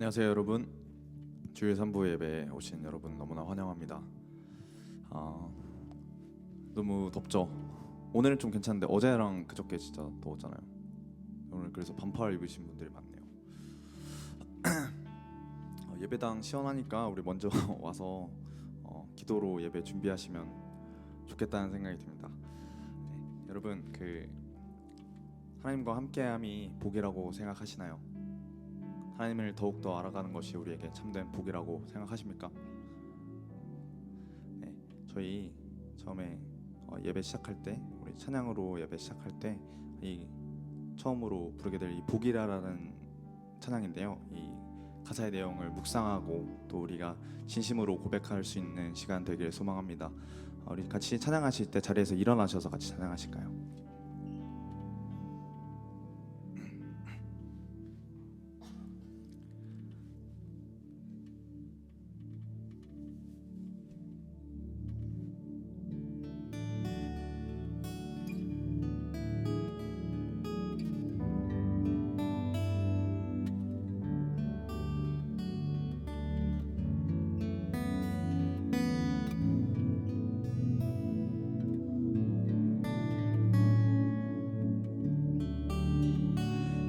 안녕하세요 여러분. 주일 3부 예배에 오신 여러분 너무나 환영합니다. 너무 덥죠? 오늘은 좀 괜찮은데 어제랑 그저께 진짜 더웠잖아요. 오늘 그래서 반팔 입으신 분들이 많네요. 예배당 시원하니까 우리 먼저 와서 기도로 예배 준비하시면 좋겠다는 생각이 듭니다. 여러분, 하나님과 함께함이 복이라고 생각하시나요? 하나님을 더욱더 알아가는 것이 우리에게 참된 복이라고 생각하십니까? 네, 저희 처음에 예배 시작할 때, 우리 찬양으로 예배 시작할 때 이 처음으로 부르게 될 이 복이라라는 찬양인데요, 이 가사의 내용을 묵상하고 또 우리가 진심으로 고백할 수 있는 시간 되길 소망합니다. 우리 같이 찬양하실 때 자리에서 일어나셔서 같이 찬양하실까요?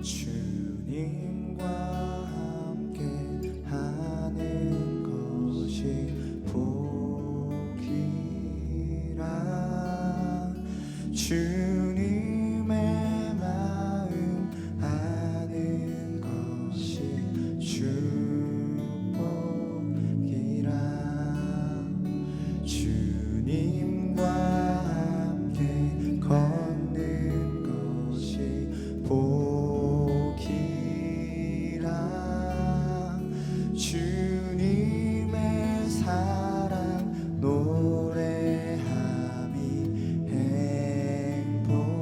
주님과 함께 하는 것이 복이라. 주님의 마음 아는 것이 축복이라. 주님과 함께 걷는 것이 복이라. 주님의 사랑 노래함이 행복이라.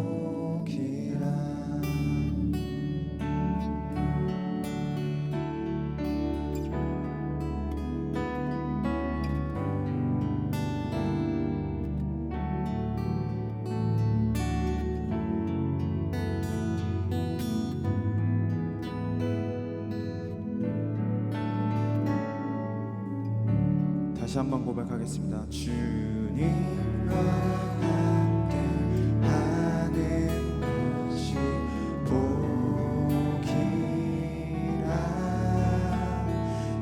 다시 한번 고백하겠습니다. 주님과 함께 하는 것이 복이라.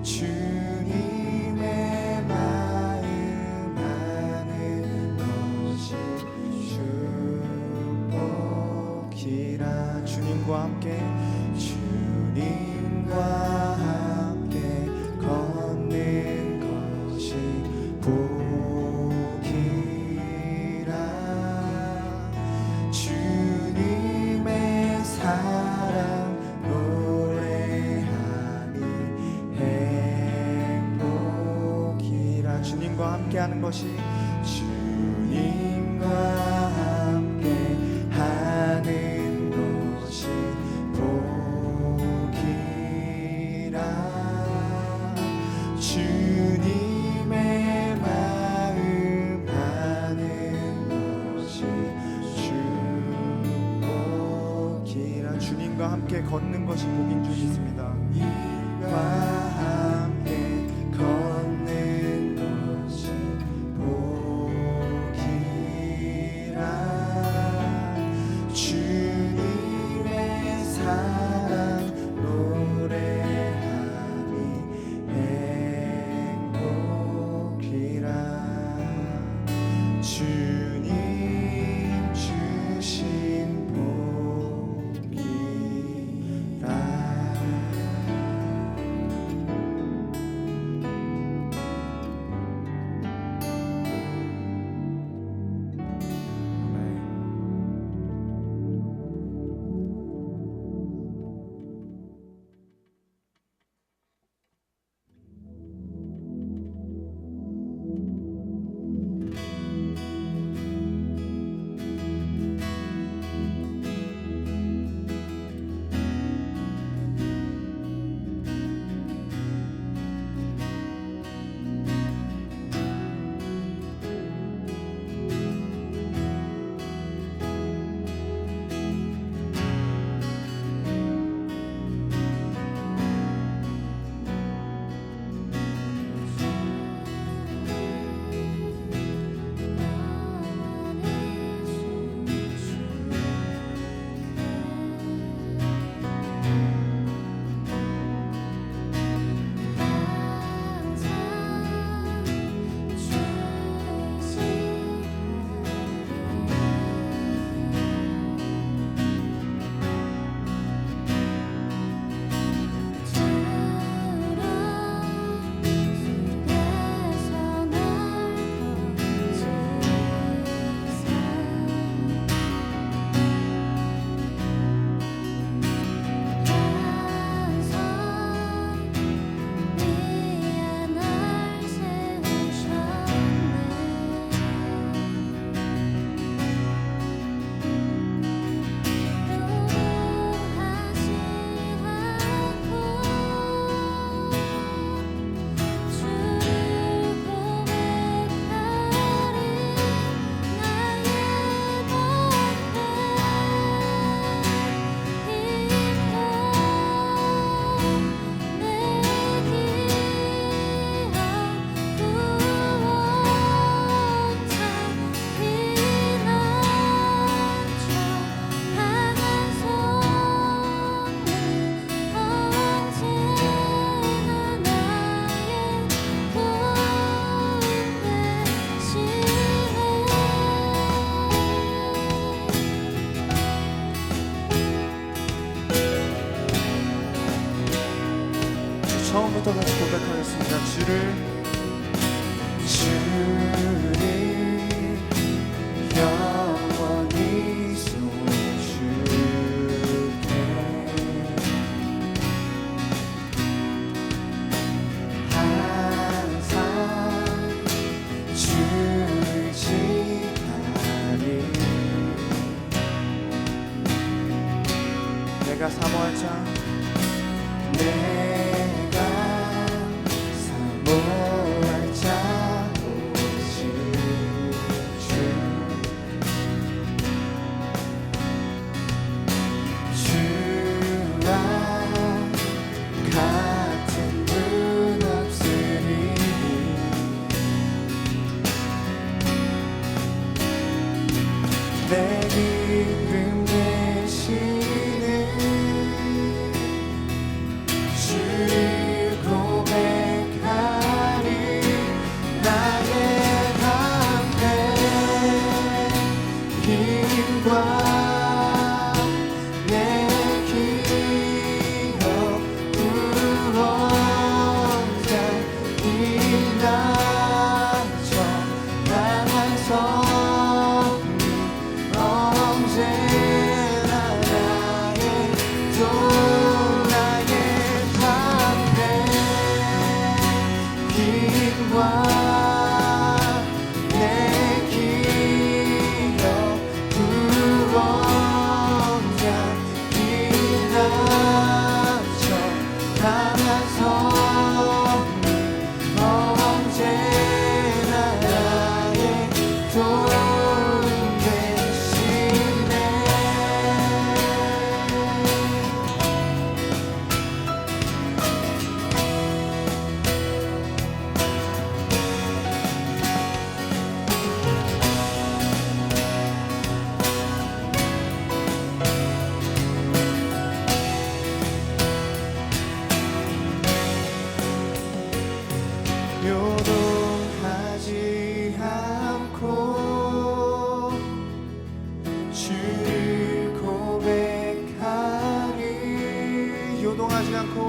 주님의 마음 아는 것이 축복이라. 주님과 함께 걷는 복이라. 주님의 사랑 노래함이 행복이라. 주님과 함께하는 것이 주님과 함께 하는 것이 복이라. 주님의 마음 아는 것이 축복이라. 주님과 함께 걷는 것이 복인 줄 믿습니다. 주님과 함께 걷는 것이 복이라. 주님의 사랑 노래함이 행복이라. 주님 주신 복이라. 처음부터 다시 고백하겠습니다. 주를 영원히 소중해 항상 주를 지키리 내가 사모할 자 내가 사모할 자 오직 주 주와 같은 분 없으리 내 기쁨 되시는 주를 고백하리 나의 담대 힘과 내 기억 구원자 이나저 나의 성령 언제나 나의 또 나의 담대 힘과 내 기억 구원자 이나저 나의 성령 언제나 나의 도움 되시네 요동하지 않고 주를 고백하리 요동하지 않고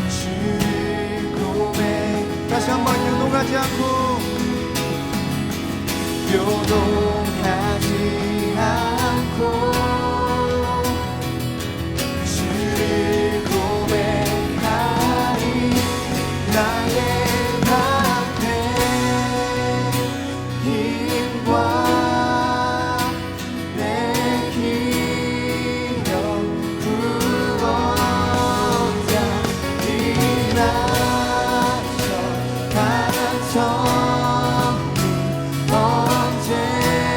주를 고백 다시 한번 요동하지 않고 주를 고백하리 나의 담대 힘과 내 기억 구원자 이나저 강한 성령 언제나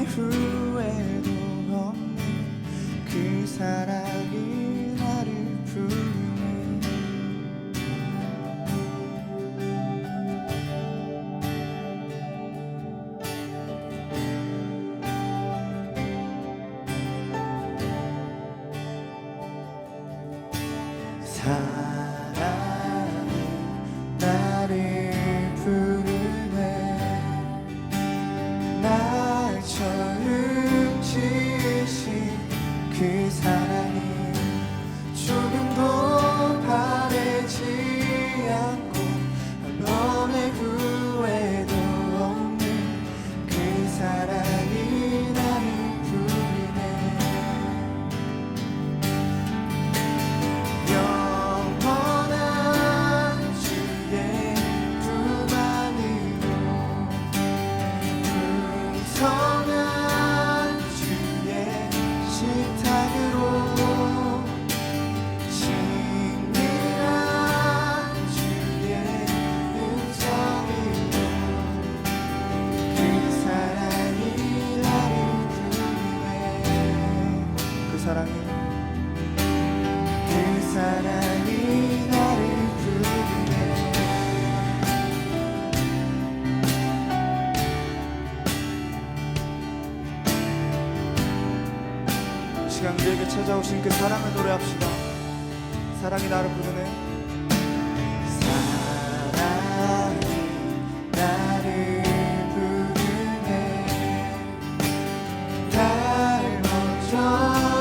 후회도 없는 그 사랑이 나를 부르네. 사랑이 나를 부르네. 날 처음 지으신 그 사랑이 조금도 바래지 않고 한 번의 후회도 없는 그 사랑이 나를 부르네. 영원한 주의 품 안으로 풍성한 주의 식탁으로 친밀한 주의 음성으로 그 사랑이 나를 부르네. 그 사랑이 나를 부르네. 이 시간 우리에게 찾아오신 그 사랑을 노래합시다. 사랑이 나를 부르네. 사랑이 나를 부르네. 날 먼저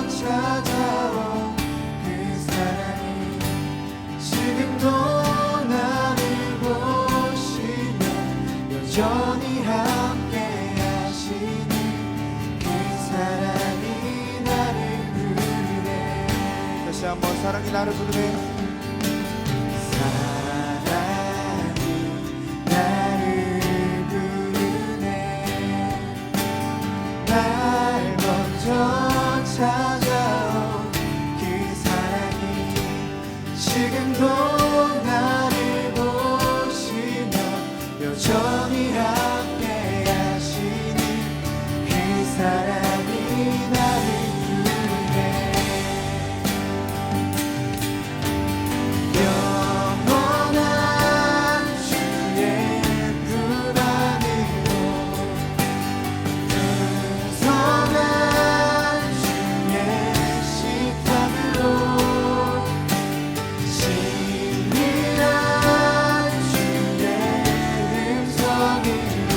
찾아온 그 사랑이 지금도 나를 보시며 여전히 함께 하시는 그 사랑이 나를 부르네. 다시 한번 사랑이 나를 부르네. 사랑이 나를 부르네. 날 먼저 찾아온 그 사랑이 지금도 나를 보시며 여전히 함께 하시는 그 사랑이 나를 부르네. 영원한 주의 품 안으로 풍성한 주의 식탁으로 친밀한 주의 음성으로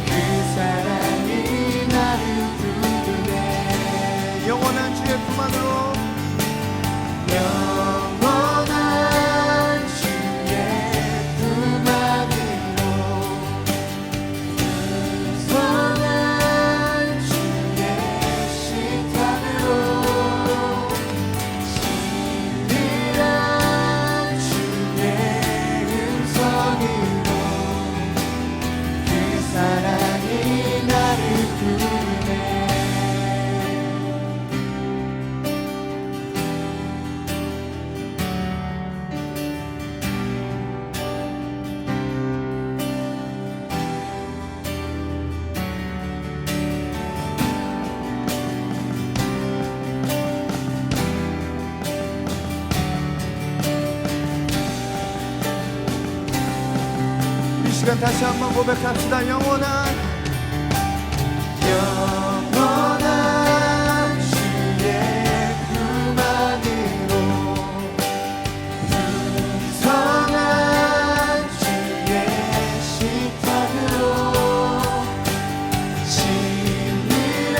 그 사랑이 나를 부르네. 영원한 주의 품 안으로 영원한 주의 품 안으로 풍성한 주의 식탁으로 친밀한 주의 음성으로 그 사랑이 나를 부르네. 이 시간 다시 한번 고백합시다. 영원한 주의 품 안으로 풍성한 주의 식탁으로 친밀한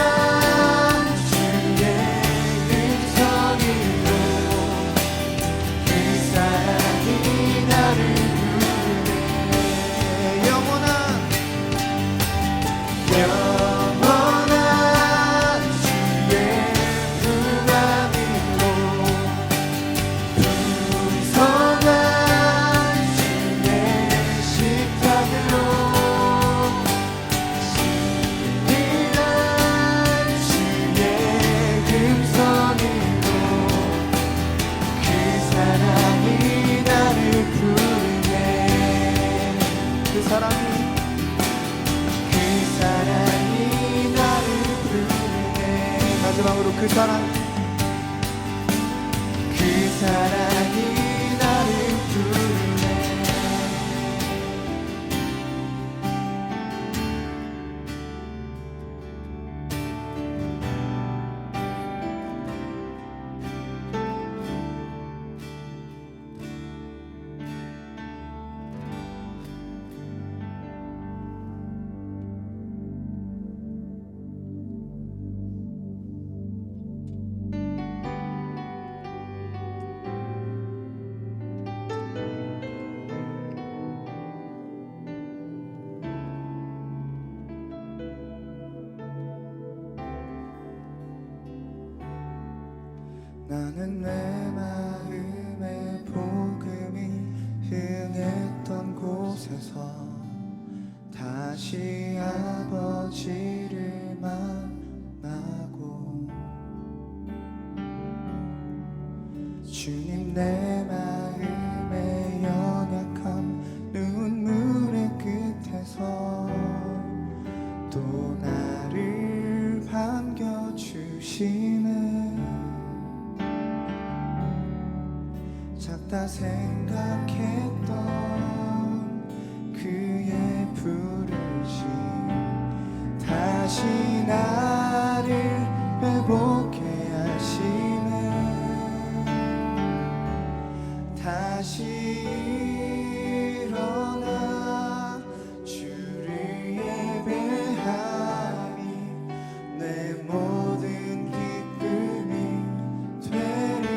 주의 음성으로 그 사랑이 나를 부르네. 영원한 마지막으로 그 사랑이 나를 부르네. 나는 내 마음의 복음이 흥했던 곳에서 다시 아버지를 만나고 주님 내 마음의 연약함 눈물의 끝에서 또 나를 반겨주시는 작다 생각했던 그의 부르심 다시 나를 회복해 하시네. 다시 일어나 주를 예배하니 내 모든 기쁨이 되리.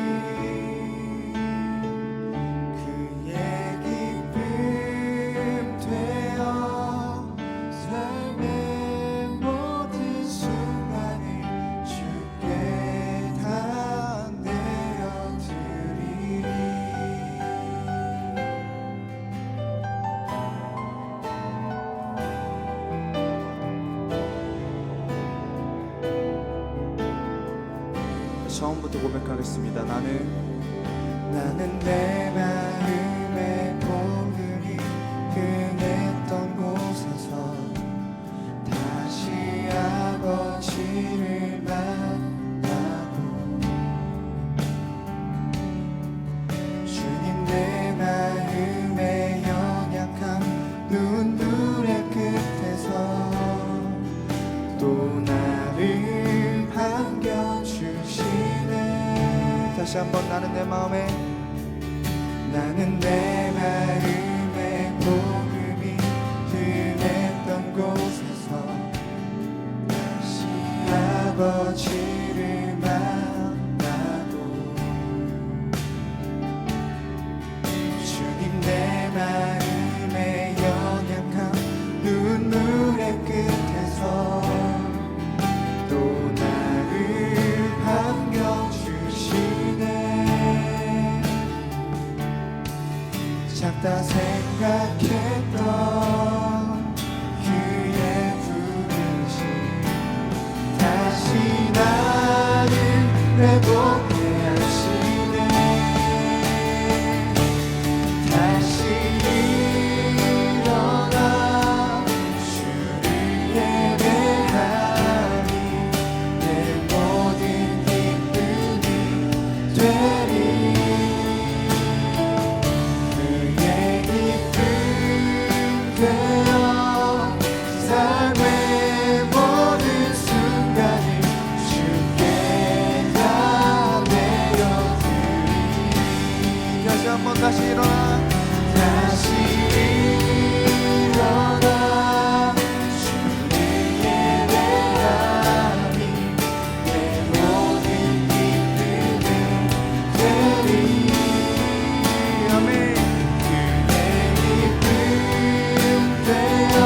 처음부터 고백하겠습니다. 나는 내 마음의 복음이 흥했던 곳에서 다시 아버지를 만나고 주님 내 마음의 연약함 눈물의 끝에서 또 나를 반겨주시네. 다시 한번 나는 내 마음의 복음이 흥했던 곳에서 다시 아버지를 만나고 주님 내 마음의 연약함 눈물의 끝에서 또 나를 반겨주시네. 작다 생각했던 그의 부르심 다시 나를 회복해 하시네. 다시 일어나 주를 예배하니 내 모든 기쁨이 되리. 삶의 모든 순간을 주께 다 내어드리. 다시 한번 다시 일어나 주를 예배하니 내 모든 기쁨을 되리. 아멘. 그의 기쁨 되어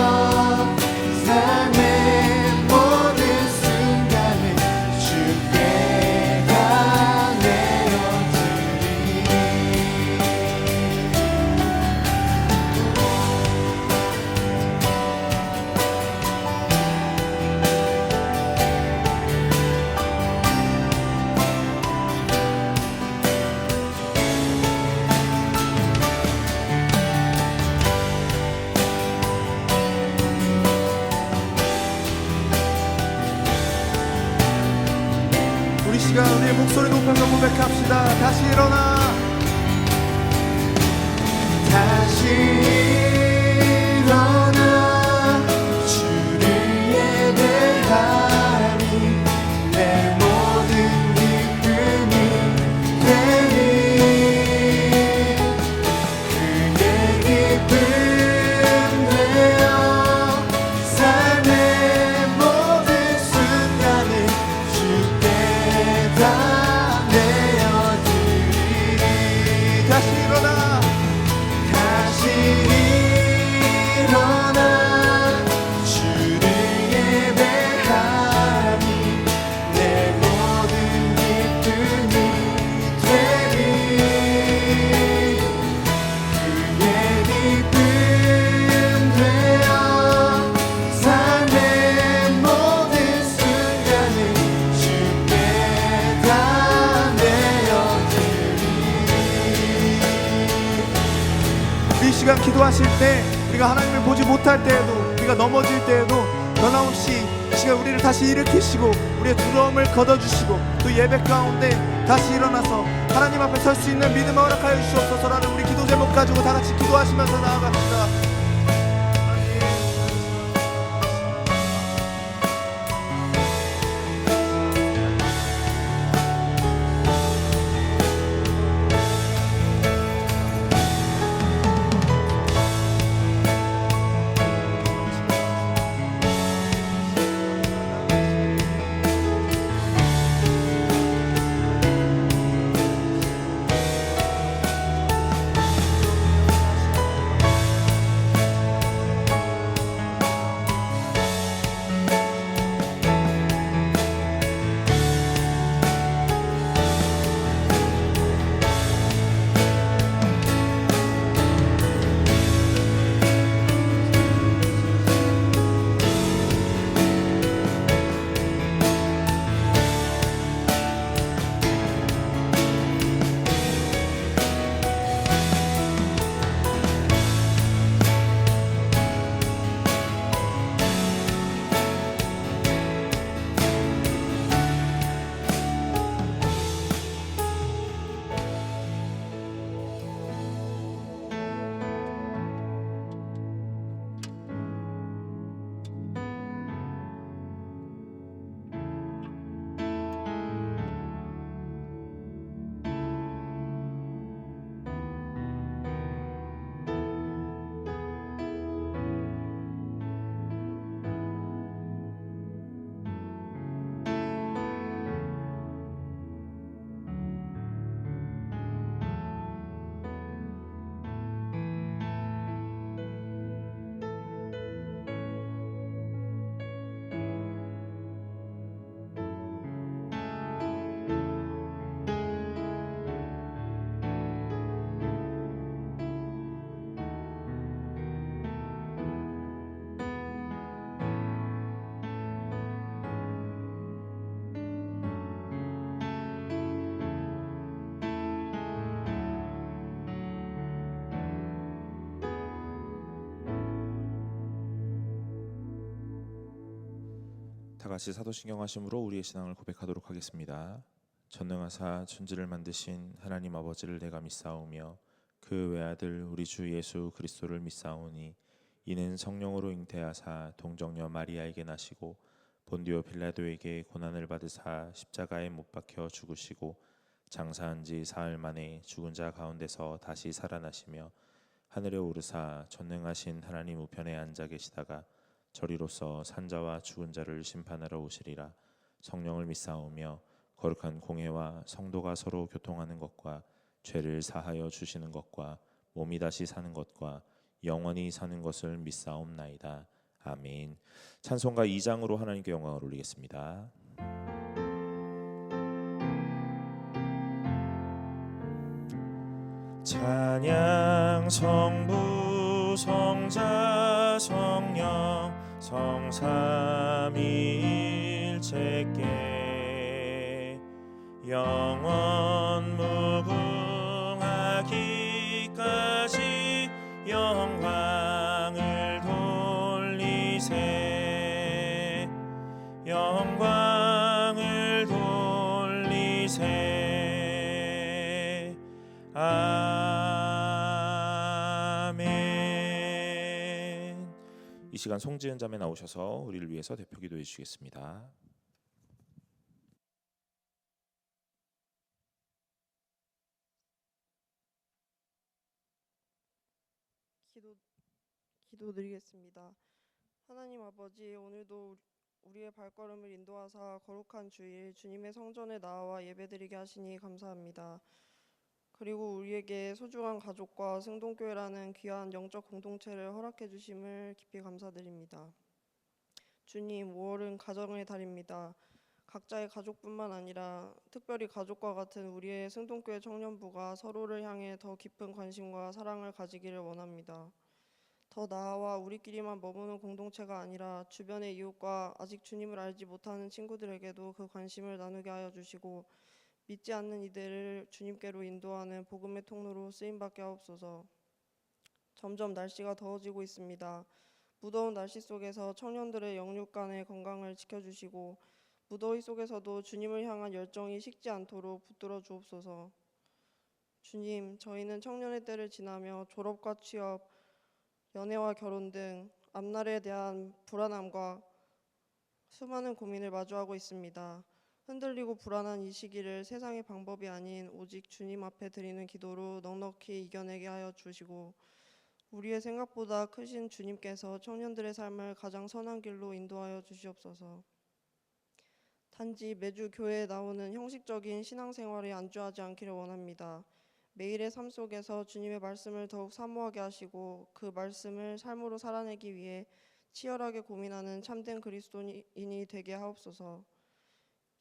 시간 우리의 목소리 높여서 고백합시다. 다시 일어나, 다시 일어나 주를 예배하리. 내 모든 기쁨이 되리. 그의 기쁨 되어 삶의 모든 순간을 주께 다 내어드리리. 다시 일어나, 다시 일어나 주를 예배하리. 내 모든 기쁨이 되리. 그의 기쁨 되어 삶의 모든 순간을 주께 다 내어드리리. 이 시간 기도하실 때 우리가 하나님을 보지 못할 때에도, 우리가 넘어질 때에도 변함없이 이 시간 우리를 다시 일으키시고 우리의 두려움을 걷어주시고 또 예배 가운데 다시 일어나서 하나님 앞에 설 수 있는 믿음을 허락하여 주시옵소서라는 우리 기도 제목 가지고 다 같이 기도하시면서 나아갑시다. 다 같이 사도신경 하심으로 우리의 신앙을 고백하도록 하겠습니다. 전능하사 천지를 만드신 하나님 아버지를 내가 믿사오며 그 외아들 우리 주 예수 그리스도를 믿사오니 이는 성령으로 잉태하사 동정녀 마리아에게 나시고 본디오 빌라도에게 고난을 받으사 십자가에 못 박혀 죽으시고 장사한 지 사흘 만에 죽은 자 가운데서 다시 살아나시며 하늘에 오르사 전능하신 하나님 우편에 앉아 계시다가 저리로서 산자와 죽은 자를 심판하러 오시리라. 성령을 믿사오며 거룩한 공회와 성도가 서로 교통하는 것과 죄를 사하여 주시는 것과 몸이 다시 사는 것과 영원히 사는 것을 믿사옵나이다. 아멘. 찬송가 2장으로 하나님께 영광을 올리겠습니다. 찬양 성부 성자 성령 성삼위일체께 영원 무궁하기까지 영광을 돌리세 영광을 돌리세 시간 송지은 자매 나오셔서 우리를 위해서 대표 기도해 주시겠습니다. 기도드리겠습니다. 하나님 아버지, 오늘도 우리의 발걸음을 인도하사 거룩한 주일 주님의 성전에 나와 예배드리게 하시니 감사합니다. 그리고 우리에게 소중한 가족과 승동교회라는 귀한 영적 공동체를 허락해 주심을 깊이 감사드립니다. 주님, 5월은 가정의 달입니다. 각자의 가족뿐만 아니라 특별히 가족과 같은 우리의 승동교회 청년부가 서로를 향해 더 깊은 관심과 사랑을 가지기를 원합니다. 더 나아와 우리끼리만 머무는 공동체가 아니라 주변의 이웃과 아직 주님을 알지 못하는 친구들에게도 그 관심을 나누게 하여 주시고 믿지 않는 이들을 주님께로 인도하는 복음의 통로로 쓰임받게 하옵소서. 점점 날씨가 더워지고 있습니다. 무더운 날씨 속에서 청년들의 영육간의 건강을 지켜주시고 무더위 속에서도 주님을 향한 열정이 식지 않도록 붙들어 주옵소서. 주님, 저희는 청년의 때를 지나며 졸업과 취업, 연애와 결혼 등 앞날에 대한 불안함과 수많은 고민을 마주하고 있습니다. 흔들리고 불안한 이 시기를 세상의 방법이 아닌 오직 주님 앞에 드리는 기도로 넉넉히 이겨내게 하여 주시고 우리의 생각보다 크신 주님께서 청년들의 삶을 가장 선한 길로 인도하여 주시옵소서. 단지 매주 교회에 나오는 형식적인 신앙생활에 안주하지 않기를 원합니다. 매일의 삶 속에서 주님의 말씀을 더욱 사모하게 하시고 그 말씀을 삶으로 살아내기 위해 치열하게 고민하는 참된 그리스도인이 되게 하옵소서.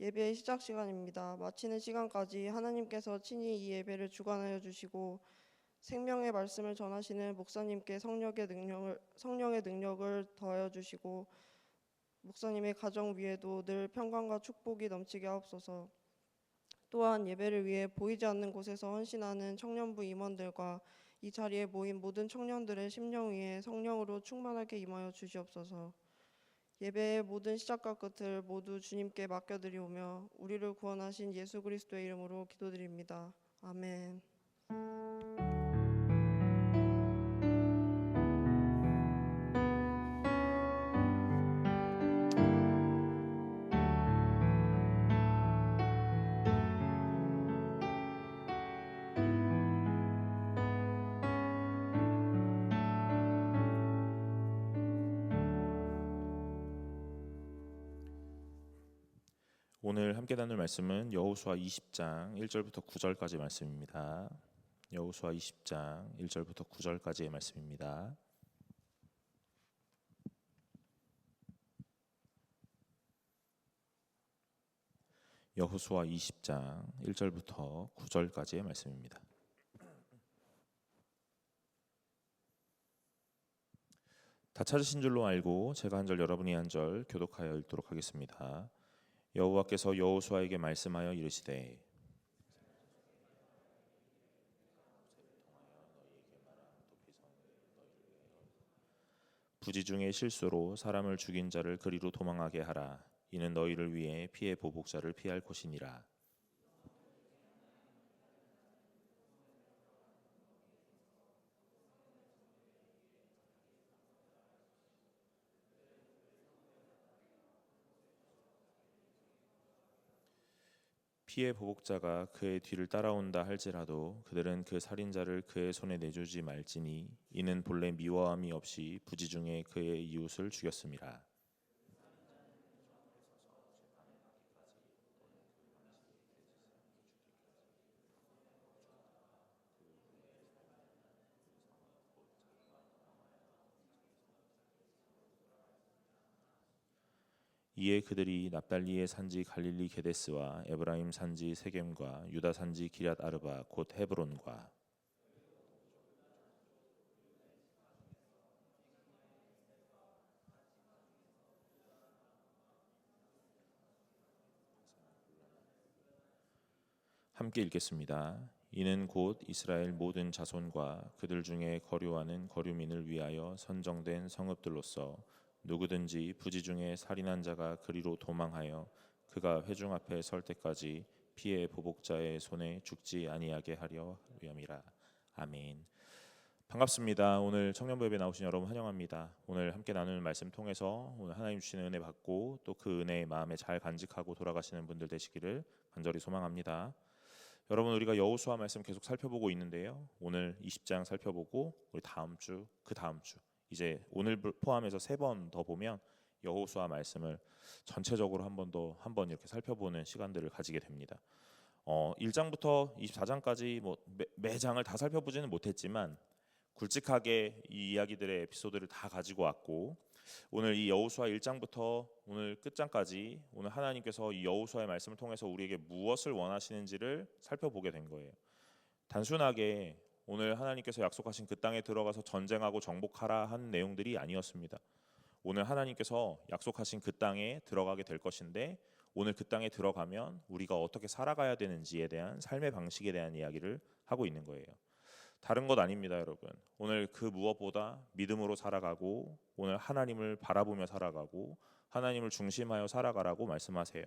예배의 시작 시간입니다. 마치는 시간까지 하나님께서 친히 이 예배를 주관하여 주시고 생명의 말씀을 전하시는 목사님께 성령의 능력을 더하여 주시고 목사님의 가정 위에도 늘 평강과 축복이 넘치게 하옵소서. 또한 예배를 위해 보이지 않는 곳에서 헌신하는 청년부 임원들과 이 자리에 모인 모든 청년들의 심령 위에 성령으로 충만하게 임하여 주시옵소서. 예배의 모든 시작과 끝을 모두 주님께 맡겨드리오며 우리를 구원하신 예수 그리스도의 이름으로 기도드립니다. 아멘. 오늘 함께 나눌 말씀은 여호수아 20장 1절부터 9절까지 말씀입니다. 여호수아 20장 1절부터 9절까지의 말씀입니다. 여호수아 20장 1절부터 9절까지의 말씀입니다. 다 찾으신 줄로 알고 제가 한 절 여러분이 한 절 교독하여 읽도록 하겠습니다. 여호와께서 여호수아에게 말씀하여 이르시되 부지 중에 실수로 사람을 죽인 자를 그리로 도망하게 하라. 이는 너희를 위해 피해 보복자를 피할 곳이니라. 피해 보복자가 그의 뒤를 따라온다 할지라도 그들은 그 살인자를 그의 손에 내주지 말지니 이는 본래 미워함이 없이 부지 중에 그의 이웃을 죽였음이라. 이에 그들이 납달리의 산지 갈릴리 게데스와 에브라임 산지 세겜과 유다 산지 기럇 아르바 곧 헤브론과 함께 읽겠습니다. 이는 곧 이스라엘 모든 자손과 그들 중에 거류하는 거류민을 위하여 선정된 성읍들로서 누구든지 부지 중에 살인한 자가 그리로 도망하여 그가 회중 앞에 설 때까지 피해 보복자의 손에 죽지 아니하게 하려 함이라. 아멘. 반갑습니다. 오늘 청년부 예배 나오신 여러분 환영합니다. 오늘 함께 나누는 말씀 통해서 오늘 하나님 주시는 은혜 받고 또 그 은혜 마음에 잘 간직하고 돌아가시는 분들 되시기를 간절히 소망합니다. 여러분, 우리가 여호수아 말씀 계속 살펴보고 있는데요. 오늘 20장 살펴보고 우리 다음 주, 그 다음 주 이제 오늘 포함해서 3번 더 보면 여호수아 말씀을 전체적으로 한 번 이렇게 살펴보는 시간들을 가지게 됩니다. 1장부터 24장까지 매 장을 다 살펴보지는 못했지만 굵직하게 이 이야기들의 에피소드를 다 가지고 왔고, 오늘 이 여호수아 1장부터 오늘 끝장까지 오늘 하나님께서 이 여호수아의 말씀을 통해서 우리에게 무엇을 원하시는지를 살펴보게 된 거예요. 단순하게 오늘 하나님께서 약속하신 그 땅에 들어가서 전쟁하고 정복하라 한 내용들이 아니었습니다. 오늘 하나님께서 약속하신 그 땅에 들어가게 될 것인데, 오늘 그 땅에 들어가면 우리가 어떻게 살아가야 되는지에 대한 삶의 방식에 대한 이야기를 하고 있는 거예요. 다른 것 아닙니다, 여러분. 오늘 그 무엇보다 믿음으로 살아가고 오늘 하나님을 바라보며 살아가고 하나님을 중심하여 살아가라고 말씀하세요.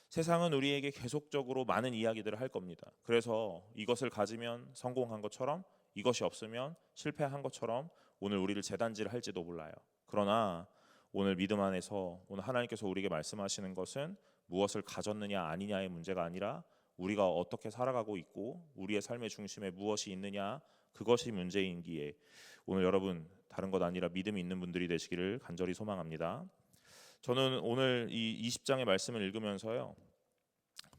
세상은 우리에게 계속적으로 많은 이야기들을 할 겁니다. 그래서 이것을 가지면 성공한 것처럼, 이것이 없으면 실패한 것처럼 오늘 우리를 재단지를 할지도 몰라요. 그러나 오늘 믿음 안에서 오늘 하나님께서 우리에게 말씀하시는 것은 무엇을 가졌느냐 아니냐의 문제가 아니라 우리가 어떻게 살아가고 있고 우리의 삶의 중심에 무엇이 있느냐, 그것이 문제인기에 오늘 여러분 다른 것 아니라 믿음이 있는 분들이 되시기를 간절히 소망합니다. 저는 오늘 이 20장의 말씀을 읽으면서요,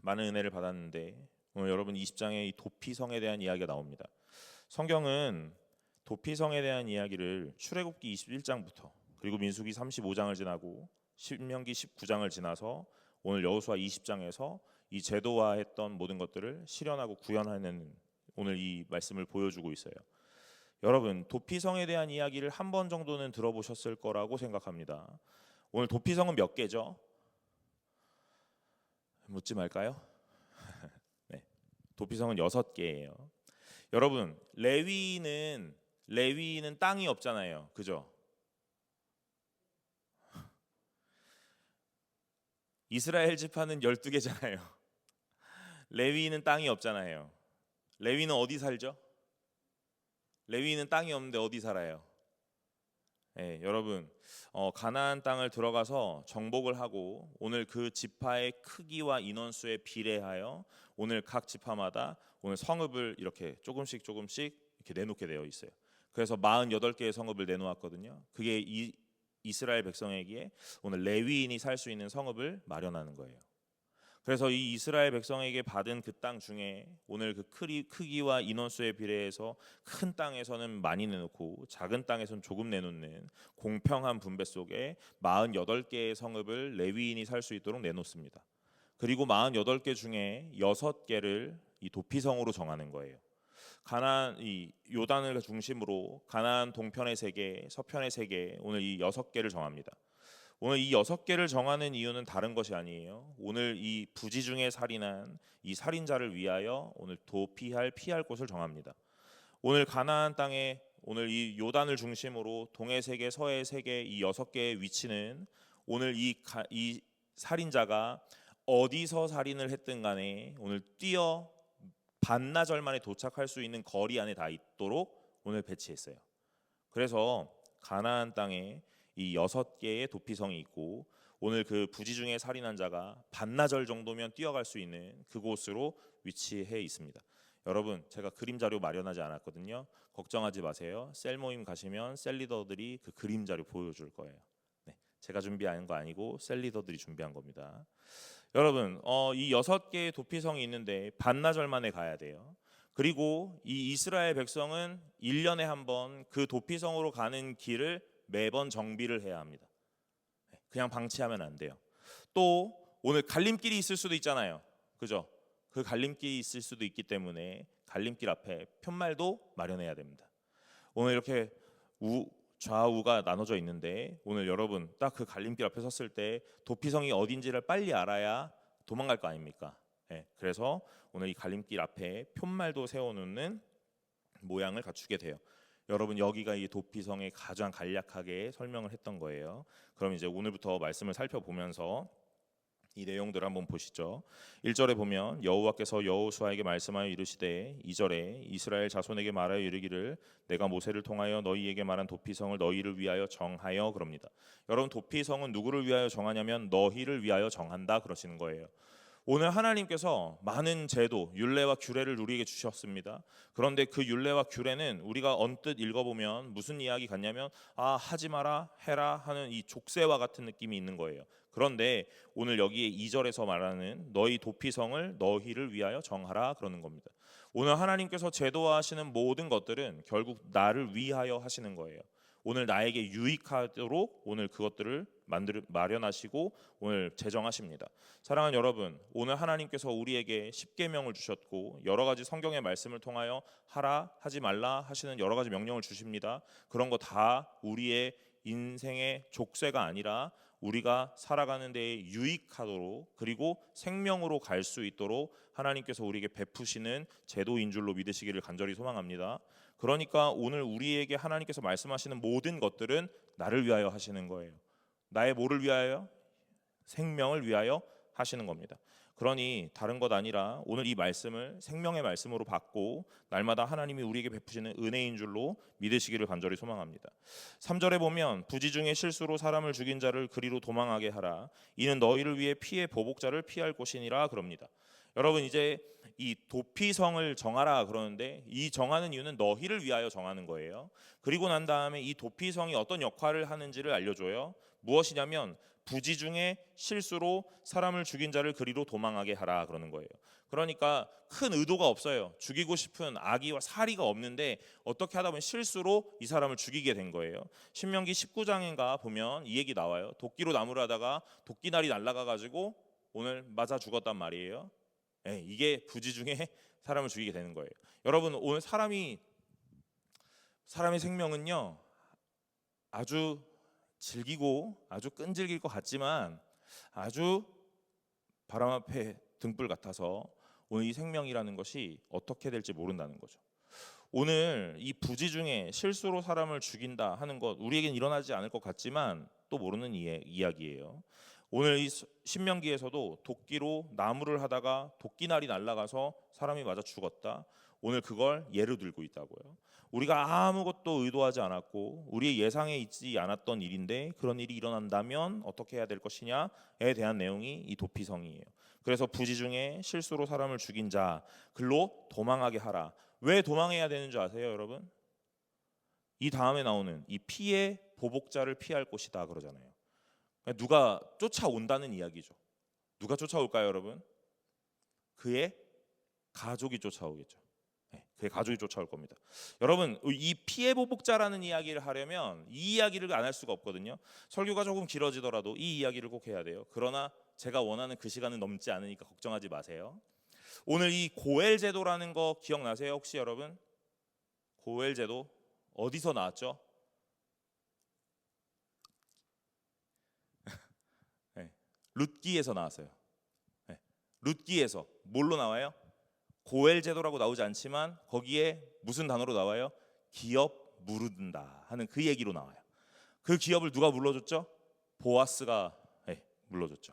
많은 은혜를 받았는데 오늘 여러분 20장의 이 도피성에 대한 이야기가 나옵니다. 성경은 도피성에 대한 이야기를 출애굽기 21장부터 그리고 민수기 35장을 지나고 신명기 19장을 지나서 오늘 여호수아 20장에서 이 제도화했던 모든 것들을 실현하고 구현하는 오늘 이 말씀을 보여주고 있어요. 여러분, 도피성에 대한 이야기를 한 번 정도는 들어보셨을 거라고 생각합니다. 오늘 도피성은 몇 개죠? 묻지 말까요? 네, 도피성은 6개예요. 여러분, 레위인은 땅이 없잖아요, 그죠? 이스라엘 지파는 12개잖아요. 레위인은 땅이 없잖아요. 레위는 어디 살죠? 레위인은 땅이 없는데 어디 살아요? 네, 여러분, 가나안 땅을 들어가서 정복을 하고 오늘 그 지파의 크기와 인원수에 비례하여 오늘 각 지파마다 오늘 성읍을 이렇게 조금씩 이렇게 내놓게 되어 있어요. 그래서 48개의 성읍을 내놓았거든요. 그게 이스라엘 백성에게 오늘 레위인이 살 수 있는 성읍을 마련하는 거예요. 그래서 이 이스라엘 백성에게 받은 그 땅 중에 오늘 그 크기와 인원수에 비례해서 큰 땅에서는 많이 내놓고 작은 땅에서는 조금 내놓는 공평한 분배 속에 48개의 성읍을 레위인이 살 수 있도록 내놓습니다. 그리고 48개 중에 6개를 이 도피성으로 정하는 거예요. 가나안 이 요단을 중심으로 가나안 동편의 3개, 서편의 3개, 오늘 이 6개를 정합니다. 오늘 이 6개를 정하는 이유는 다른 것이 아니에요. 오늘 이 부지 중에 살인한 이 살인자를 위하여 오늘 피할 곳을 정합니다. 오늘 가나안 땅에 오늘 이 요단을 중심으로 동의 3개, 서해 3개, 이 6개의 위치는 오늘 이 살인자가 어디서 살인을 했든 간에 오늘 뛰어 반나절 만에 도착할 수 있는 거리 안에 다 있도록 오늘 배치했어요. 그래서 가나안 땅에 이 6개의 도피성이 있고 오늘 그 부지 중에 살인한 자가 반나절 정도면 뛰어갈 수 있는 그곳으로 위치해 있습니다. 여러분, 제가 그림 자료 마련하지 않았거든요. 걱정하지 마세요. 셀 모임 가시면 셀 리더들이 그 그림 자료 보여줄 거예요. 네, 제가 준비한 거 아니고 셀 리더들이 준비한 겁니다. 여러분, 이 6개의 도피성이 있는데 반나절 만에 가야 돼요. 그리고 이 이스라엘 백성은 1년에 한 번 그 도피성으로 가는 길을 매번 정비를 해야 합니다. 그냥 방치하면 안 돼요. 또 오늘 갈림길이 있을 수도 있잖아요, 그죠? 그 갈림길이 있을 수도 있기 때문에 갈림길 앞에 푯말도 마련해야 됩니다. 오늘 이렇게 좌우가 나눠져 있는데 오늘 여러분 딱 그 갈림길 앞에 섰을 때 도피성이 어딘지를 빨리 알아야 도망갈 거 아닙니까? 네, 그래서 오늘 이 갈림길 앞에 푯말도 세워놓는 모양을 갖추게 돼요. 여러분, 여기가 이 도피성의 가장 간략하게 설명을 했던 거예요. 그럼 이제 오늘부터 말씀을 살펴보면서 이 내용들을 한번 보시죠. 1절에 보면 여호와께서 여호수아에게 말씀하여 이르시되 2절에 이스라엘 자손에게 말하여 이르기를 내가 모세를 통하여 너희에게 말한 도피성을 너희를 위하여 정하여 그럽니다. 여러분, 도피성은 누구를 위하여 정하냐면 너희를 위하여 정한다 그러시는 거예요. 오늘 하나님께서 많은 제도, 율례와 규례를 우리에게 주셨습니다. 그런데 그 율례와 규례는 우리가 언뜻 읽어보면 무슨 이야기 같냐면 하지 마라, 해라 하는 이 족쇄와 같은 느낌이 있는 거예요. 그런데 오늘 여기에 2절에서 말하는 너희 도피성을 너희를 위하여 정하라 그러는 겁니다. 오늘 하나님께서 제도화하시는 모든 것들은 결국 나를 위하여 하시는 거예요. 오늘 나에게 유익하도록 오늘 그것들을 마련하시고 오늘 제정하십니다. 사랑하는 여러분, 오늘 하나님께서 우리에게 십계명을 주셨고 여러 가지 성경의 말씀을 통하여 하라 하지 말라 하시는 여러 가지 명령을 주십니다. 그런 거 다 우리의 인생의 족쇄가 아니라 우리가 살아가는 데에 유익하도록 그리고 생명으로 갈 수 있도록 하나님께서 우리에게 베푸시는 제도인 줄로 믿으시기를 간절히 소망합니다. 그러니까 오늘 우리에게 하나님께서 말씀하시는 모든 것들은 나를 위하여 하시는 거예요. 나의 뭐를 위하여? 생명을 위하여 하시는 겁니다. 그러니 다른 것 아니라 오늘 이 말씀을 생명의 말씀으로 받고 날마다 하나님이 우리에게 베푸시는 은혜인 줄로 믿으시기를 간절히 소망합니다. 3절에 보면 부지 중에 실수로 사람을 죽인 자를 그리로 도망하게 하라. 이는 너희를 위해 피해 보복자를 피할 곳이니라 그럽니다. 여러분, 이제 이 도피성을 정하라 그러는데 이 정하는 이유는 너희를 위하여 정하는 거예요. 그리고 난 다음에 이 도피성이 어떤 역할을 하는지를 알려줘요. 무엇이냐면 부지 중에 실수로 사람을 죽인 자를 그리로 도망하게 하라 그러는 거예요. 그러니까 큰 의도가 없어요. 죽이고 싶은 악의와 사리가 없는데 어떻게 하다 보면 실수로 이 사람을 죽이게 된 거예요. 신명기 19장인가 보면 이 얘기 나와요. 도끼로 나무를 하다가 도끼날이 날아가 가지고 오늘 맞아 죽었단 말이에요. 이게 부지 중에 사람을 죽이게 되는 거예요. 여러분, 오늘 사람의 생명은요 아주 즐기고 아주 끈질길 것 같지만 아주 바람 앞에 등불 같아서 오늘 이 생명이라는 것이 어떻게 될지 모른다는 거죠. 오늘 이 부지 중에 실수로 사람을 죽인다 하는 것 우리에겐 일어나지 않을 것 같지만 또 모르는 이야기예요. 오늘 이 신명기에서도 도끼로 나무를 하다가 도끼날이 날아가서 사람이 맞아 죽었다. 오늘 그걸 예로 들고 있다고요. 우리가 아무것도 의도하지 않았고 우리의 예상에 있지 않았던 일인데 그런 일이 일어난다면 어떻게 해야 될 것이냐에 대한 내용이 이 도피성이에요. 그래서 부지 중에 실수로 사람을 죽인 자 글로 도망하게 하라. 왜 도망해야 되는 줄 아세요, 여러분? 이 다음에 나오는 이 피해 보복자를 피할 곳이다 그러잖아요. 누가 쫓아온다는 이야기죠. 누가 쫓아올까요, 여러분? 그의 가족이 쫓아오겠죠. 그의 가족이 쫓아올 겁니다. 여러분, 이 피해 보복자라는 이야기를 하려면 이 이야기를 안 할 수가 없거든요. 설교가 조금 길어지더라도 이 이야기를 꼭 해야 돼요. 그러나 제가 원하는 그 시간은 넘지 않으니까 걱정하지 마세요. 오늘 이 고엘 제도라는 거 기억나세요, 혹시 여러분? 고엘 제도 어디서 나왔죠? 룻기에서 나왔어요. 룻기에서 뭘로 나와요? 고엘 제도라고 나오지 않지만 거기에 무슨 단어로 나와요? 기업 무르든다 하는 그 얘기로 나와요. 그 기업을 누가 물러줬죠? 보아스가 물러줬죠.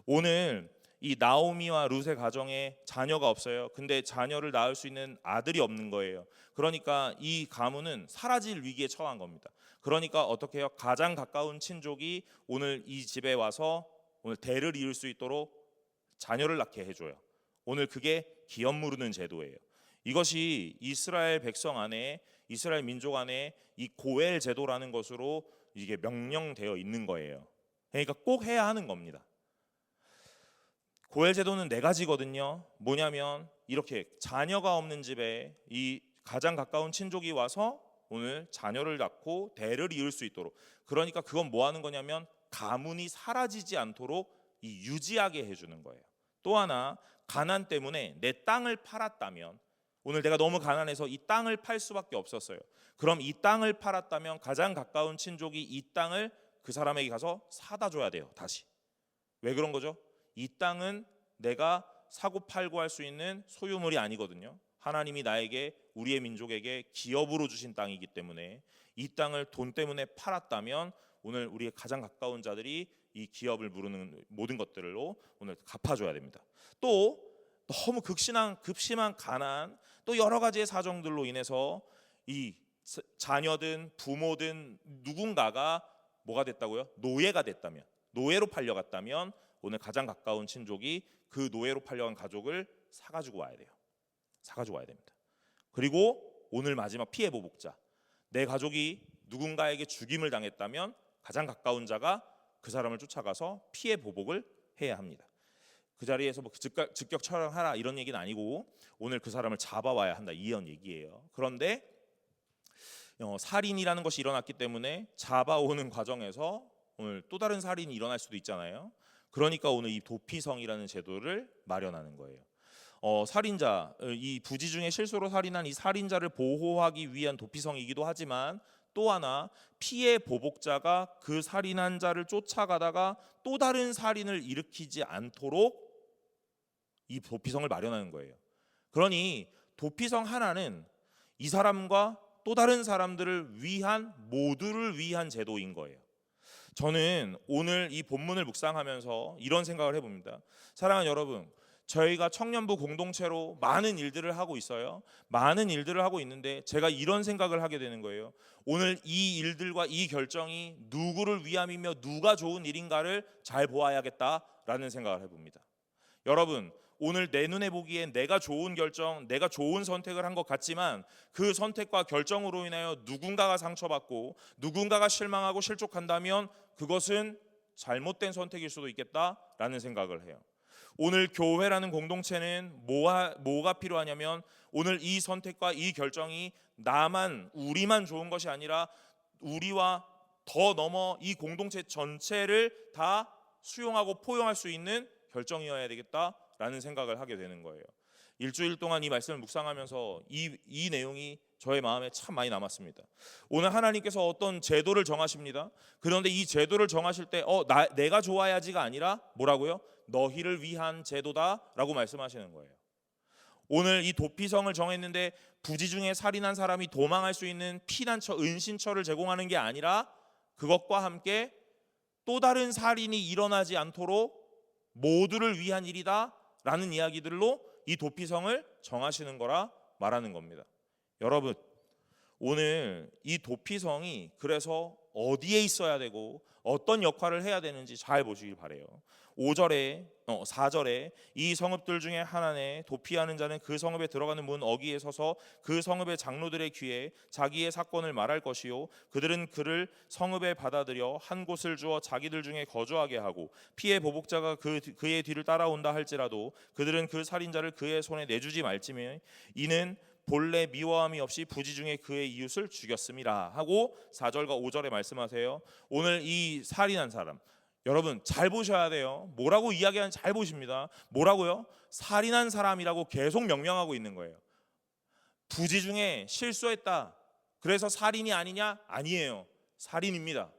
오늘 이 나오미와 룻의 가정에 자녀가 없어요. 근데 자녀를 낳을 수 있는 아들이 없는 거예요. 그러니까 이 가문은 사라질 위기에 처한 겁니다. 그러니까 어떻게 해요? 가장 가까운 친족이 오늘 이 집에 와서 오늘 대를 이을 수 있도록 자녀를 낳게 해줘요. 오늘 그게 기업 무르는 제도예요. 이것이 이스라엘 백성 안에 이스라엘 민족 안에 이 고엘 제도라는 것으로 이게 명령되어 있는 거예요. 그러니까 꼭 해야 하는 겁니다. 고엘 제도는 4가지거든요. 뭐냐면 이렇게 자녀가 없는 집에 이 가장 가까운 친족이 와서 오늘 자녀를 낳고 대를 이을 수 있도록. 그러니까 그건 뭐 하는 거냐면 가문이 사라지지 않도록 이 유지하게 해주는 거예요. 또 하나, 가난 때문에 내 땅을 팔았다면 오늘 내가 너무 가난해서 이 땅을 팔 수밖에 없었어요. 그럼 이 땅을 팔았다면 가장 가까운 친족이 이 땅을 그 사람에게 가서 사다 줘야 돼요. 다시. 왜 그런 거죠? 이 땅은 내가 사고 팔고 할 수 있는 소유물이 아니거든요. 하나님이 나에게 우리의 민족에게 기업으로 주신 땅이기 때문에 이 땅을 돈 때문에 팔았다면 오늘 우리의 가장 가까운 자들이 이 기업을 부르는 모든 것들로 오늘 갚아줘야 됩니다. 또 너무 급심한 가난, 또 여러 가지의 사정들로 인해서 이 자녀든 부모든 누군가가 뭐가 됐다고요? 노예가 됐다면, 노예로 팔려갔다면 오늘 가장 가까운 친족이 그 노예로 팔려간 가족을 사가지고 와야 돼요. 사가지고 와야 됩니다. 그리고 오늘 마지막 피해 보복자, 내 가족이 누군가에게 죽임을 당했다면 가장 가까운 자가 그 사람을 쫓아가서 피해 보복을 해야 합니다. 그 자리에서 뭐 즉각 처형하라 이런 얘기는 아니고 오늘 그 사람을 잡아와야 한다 이런 얘기예요. 그런데 살인이라는 것이 일어났기 때문에 잡아오는 과정에서 오늘 또 다른 살인이 일어날 수도 있잖아요. 그러니까 오늘 이 도피성이라는 제도를 마련하는 거예요. 살인자, 이 부지 중에 실수로 살인한 이 살인자를 보호하기 위한 도피성이기도 하지만 또 하나 피해 보복자가 그 살인한 자를 쫓아가다가 또 다른 살인을 일으키지 않도록 이 도피성을 마련하는 거예요. 그러니 도피성 하나는 이 사람과 또 다른 사람들을 위한, 모두를 위한 제도인 거예요. 저는 오늘 이 본문을 묵상하면서 이런 생각을 해봅니다. 사랑하는 여러분, 저희가 청년부 공동체로 많은 일들을 하고 있어요. 많은 일들을 하고 있는데 제가 이런 생각을 하게 되는 거예요. 오늘 이 일들과 이 결정이 누구를 위함이며 누가 좋은 일인가를 잘 보아야겠다라는 생각을 해봅니다. 여러분, 오늘 내 눈에 보기엔 내가 좋은 결정, 내가 좋은 선택을 한 것 같지만 그 선택과 결정으로 인하여 누군가가 상처받고 누군가가 실망하고 실족한다면 그것은 잘못된 선택일 수도 있겠다라는 생각을 해요. 오늘 교회라는 공동체는 뭐가 필요하냐면 오늘 이 선택과 이 결정이 우리만 좋은 것이 아니라 우리와 더 넘어 이 공동체 전체를 다 수용하고 포용할 수 있는 결정이어야 되겠다라는 생각을 하게 되는 거예요. 일주일 동안 이 말씀을 묵상하면서 이 내용이 저의 마음에 참 많이 남았습니다. 오늘 하나님께서 어떤 제도를 정하십니다. 그런데 이 제도를 정하실 때 내가 좋아야지가 아니라 뭐라고요? 너희를 위한 제도다라고 말씀하시는 거예요. 오늘 이 도피성을 정했는데 부지 중에 살인한 사람이 도망할 수 있는 피난처, 은신처를 제공하는 게 아니라 그것과 함께 또 다른 살인이 일어나지 않도록 모두를 위한 일이다라는 이야기들로 이 도피성을 정하시는 거라 말하는 겁니다. 여러분, 오늘 이 도피성이 그래서 어디에 있어야 되고 어떤 역할을 해야 되는지 잘 보시길 바래요. 4절에 이 성읍들 중에 하나에 도피하는 자는 그 성읍에 들어가는 문 어귀에 서서 그 성읍의 장로들의 귀에 자기의 사건을 말할 것이요 그들은 그를 성읍에 받아들여 한 곳을 주어 자기들 중에 거주하게 하고 피해 보복자가 그의 뒤를 따라온다 할지라도 그들은 그 살인자를 그의 손에 내주지 말지며 이는 본래 미워함이 없이 부지 중에 그의 이웃을 죽였음이라 하고 4절과 5절에 말씀하세요. 오늘 이 살인한 사람, 여러분 잘 보셔야 돼요. 뭐라고 이야기하는지 잘 보십니다. 뭐라고요? 살인한 사람이라고 계속 명명하고 있는 거예요. 부지 중에 실수했다, 그래서 살인이 아니냐? 아니에요. 살인입니다.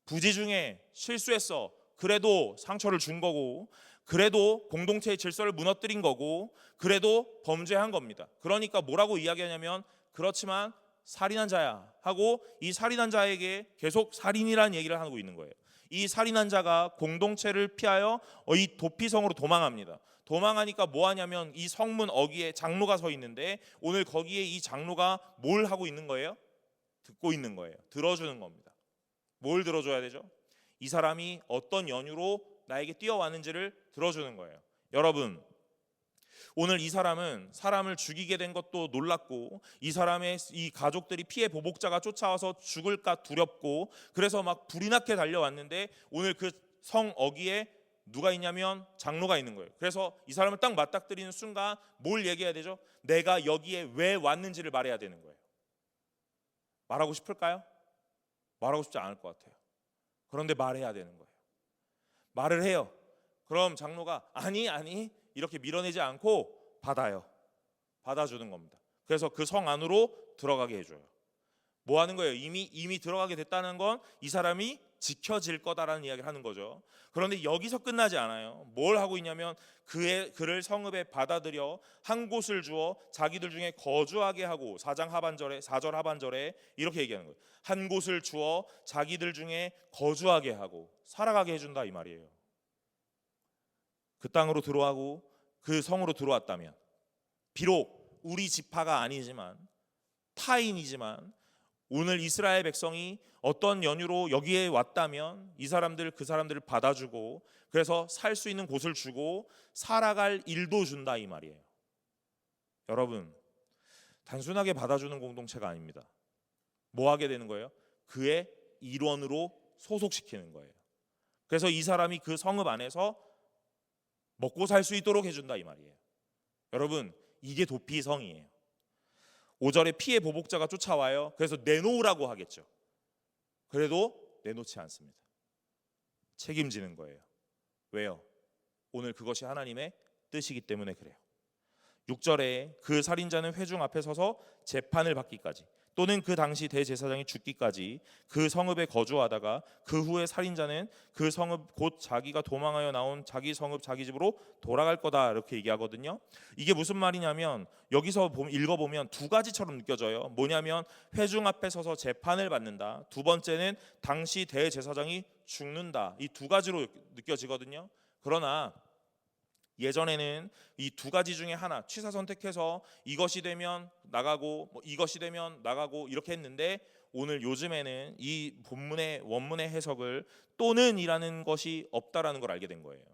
부지 중에 실수했어, 그래도 상처를 준 거고, 그래도 공동체의 질서를 무너뜨린 거고, 그래도 범죄한 겁니다. 그러니까 뭐라고 이야기하냐면 그렇지만 살인한 자야 하고 이 살인한 자에게 계속 살인이라는 얘기를 하고 있는 거예요. 이 살인한 자가 공동체를 피하여 이 도피성으로 도망합니다. 도망하니까 뭐 하냐면 이 성문 어귀에 장로가 서 있는데 오늘 거기에 이 장로가 뭘 하고 있는 거예요? 듣고 있는 거예요. 들어주는 겁니다. 뭘 들어줘야 되죠? 이 사람이 어떤 연유로 나에게 뛰어왔는지를 들어주는 거예요. 여러분, 오늘 이 사람은 사람을 죽이게 된 것도 놀랍고 이 사람의 이 가족들이 피해 보복자가 쫓아와서 죽을까 두렵고 그래서 막 불이 나게 달려왔는데 오늘 그 성 어귀에 누가 있냐면 장로가 있는 거예요. 그래서 이 사람을 딱 맞닥뜨리는 순간 뭘 얘기해야 되죠? 내가 여기에 왜 왔는지를 말해야 되는 거예요. 말하고 싶을까요? 말하고 싶지 않을 것 같아요. 그런데 말해야 되는 거예요. 말을 해요. 그럼 장로가 아니 이렇게 밀어내지 않고 받아주는 겁니다. 그래서 그 성 안으로 들어가게 해줘요. 뭐 하는 거예요? 이미 들어가게 됐다는 건 이 사람이 지켜질 거다라는 이야기를 하는 거죠. 그런데 여기서 끝나지 않아요. 뭘 하고 있냐면 그를 성읍에 받아들여 한 곳을 주어 자기들 중에 거주하게 하고 4절 하반절에 이렇게 얘기하는 거예요. 한 곳을 주어 자기들 중에 거주하게 하고 살아가게 해준다 이 말이에요. 그 땅으로 들어가고 그 성으로 들어왔다면, 비록 우리 지파가 아니지만 타인이지만 오늘 이스라엘 백성이 어떤 연유로 여기에 왔다면 이 사람들 그 사람들을 받아주고 그래서 살 수 있는 곳을 주고 살아갈 일도 준다 이 말이에요. 여러분, 단순하게 받아주는 공동체가 아닙니다. 뭐 하게 되는 거예요? 그의 일원으로 소속시키는 거예요. 그래서 이 사람이 그 성읍 안에서 먹고 살 수 있도록 해준다 이 말이에요. 여러분, 이게 도피성이에요. 5절에 피해 보복자가 쫓아와요. 그래서 내놓으라고 하겠죠. 그래도 내놓지 않습니다. 책임지는 거예요. 왜요? 오늘 그것이 하나님의 뜻이기 때문에 그래요. 6절에 그 살인자는 회중 앞에 서서 재판을 받기까지 또는 그 당시 대제사장이 죽기까지 그 성읍에 거주하다가 그 후에 살인자는 그 성읍 곧 자기가 도망하여 나온 자기 성읍 자기 집으로 돌아갈 거다 이렇게 얘기하거든요. 이게 무슨 말이냐면 여기서 읽어보면 두 가지처럼 느껴져요. 뭐냐면 회중 앞에 서서 재판을 받는다. 두 번째는 당시 대제사장이 죽는다. 이 두 가지로 느껴지거든요. 그러나 예전에는 이 두 가지 중에 하나 취사 선택해서 이것이 되면 나가고 이것이 되면 나가고 이렇게 했는데 오늘 요즘에는 이 본문의 원문의 해석을 또는이라는 것이 없다라는 걸 알게 된 거예요.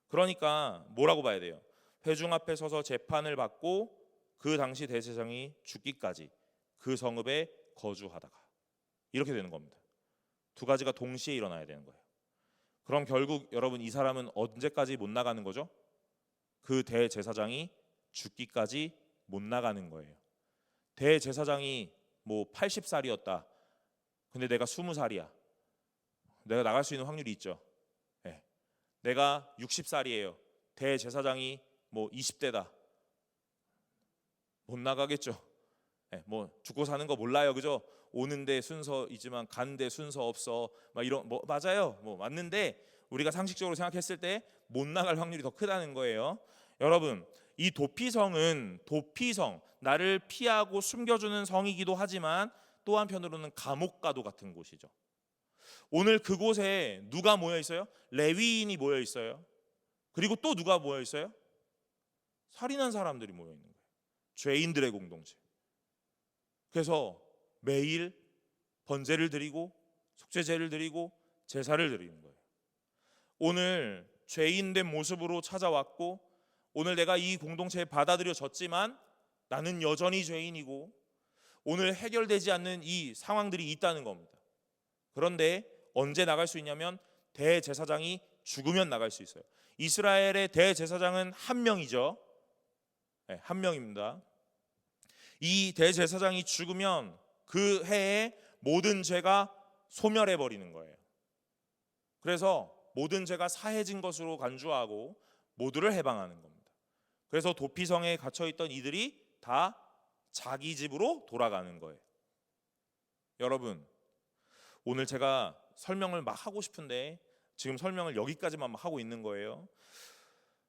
그러니까 뭐라고 봐야 돼요? 회중 앞에 서서 재판을 받고 그 당시 대제사장이 죽기까지 그 성읍에 거주하다가 이렇게 되는 겁니다. 두 가지가 동시에 일어나야 되는 거예요. 그럼 결국 여러분 이 사람은 언제까지 못 나가는 거죠? 그 대제사장이 죽기까지 못 나가는 거예요. 대제사장이 뭐 80살이었다. 근데 내가 20살이야. 내가 나갈 수 있는 확률이 있죠. 네. 내가 60살이에요. 대제사장이 뭐 20대다. 못 나가겠죠. 네. 뭐 죽고 사는 거 몰라요, 그죠? 오는데 순서 있지만 가는데 순서 없어. 막 이런 뭐 맞아요. 뭐 맞는데 우리가 상식적으로 생각했을 때 못 나갈 확률이 더 크다는 거예요. 여러분, 이 도피성은 도피성, 나를 피하고 숨겨주는 성이기도 하지만 또 한편으로는 감옥과도 같은 곳이죠. 오늘 그곳에 누가 모여 있어요? 레위인이 모여 있어요. 그리고 또 누가 모여 있어요? 살인한 사람들이 모여 있는 거예요. 죄인들의 공동체. 그래서 매일 번제를 드리고 속죄제를 드리고 제사를 드리는 거예요. 오늘 죄인된 모습으로 찾아왔고 오늘 내가 이 공동체에 받아들여졌지만 나는 여전히 죄인이고 오늘 해결되지 않는 이 상황들이 있다는 겁니다. 그런데 언제 나갈 수 있냐면 대제사장이 죽으면 나갈 수 있어요. 이스라엘의 대제사장은 한 명이죠. 네, 한 명입니다. 이 대제사장이 죽으면 그 해에 모든 죄가 소멸해 버리는 거예요. 그래서 모든 죄가 사해진 것으로 간주하고 모두를 해방하는 겁니다. 그래서 도피성에 갇혀 있던 이들이 다 자기 집으로 돌아가는 거예요. 여러분, 오늘 제가 설명을 막 하고 싶은데 지금 설명을 여기까지만 막 하고 있는 거예요.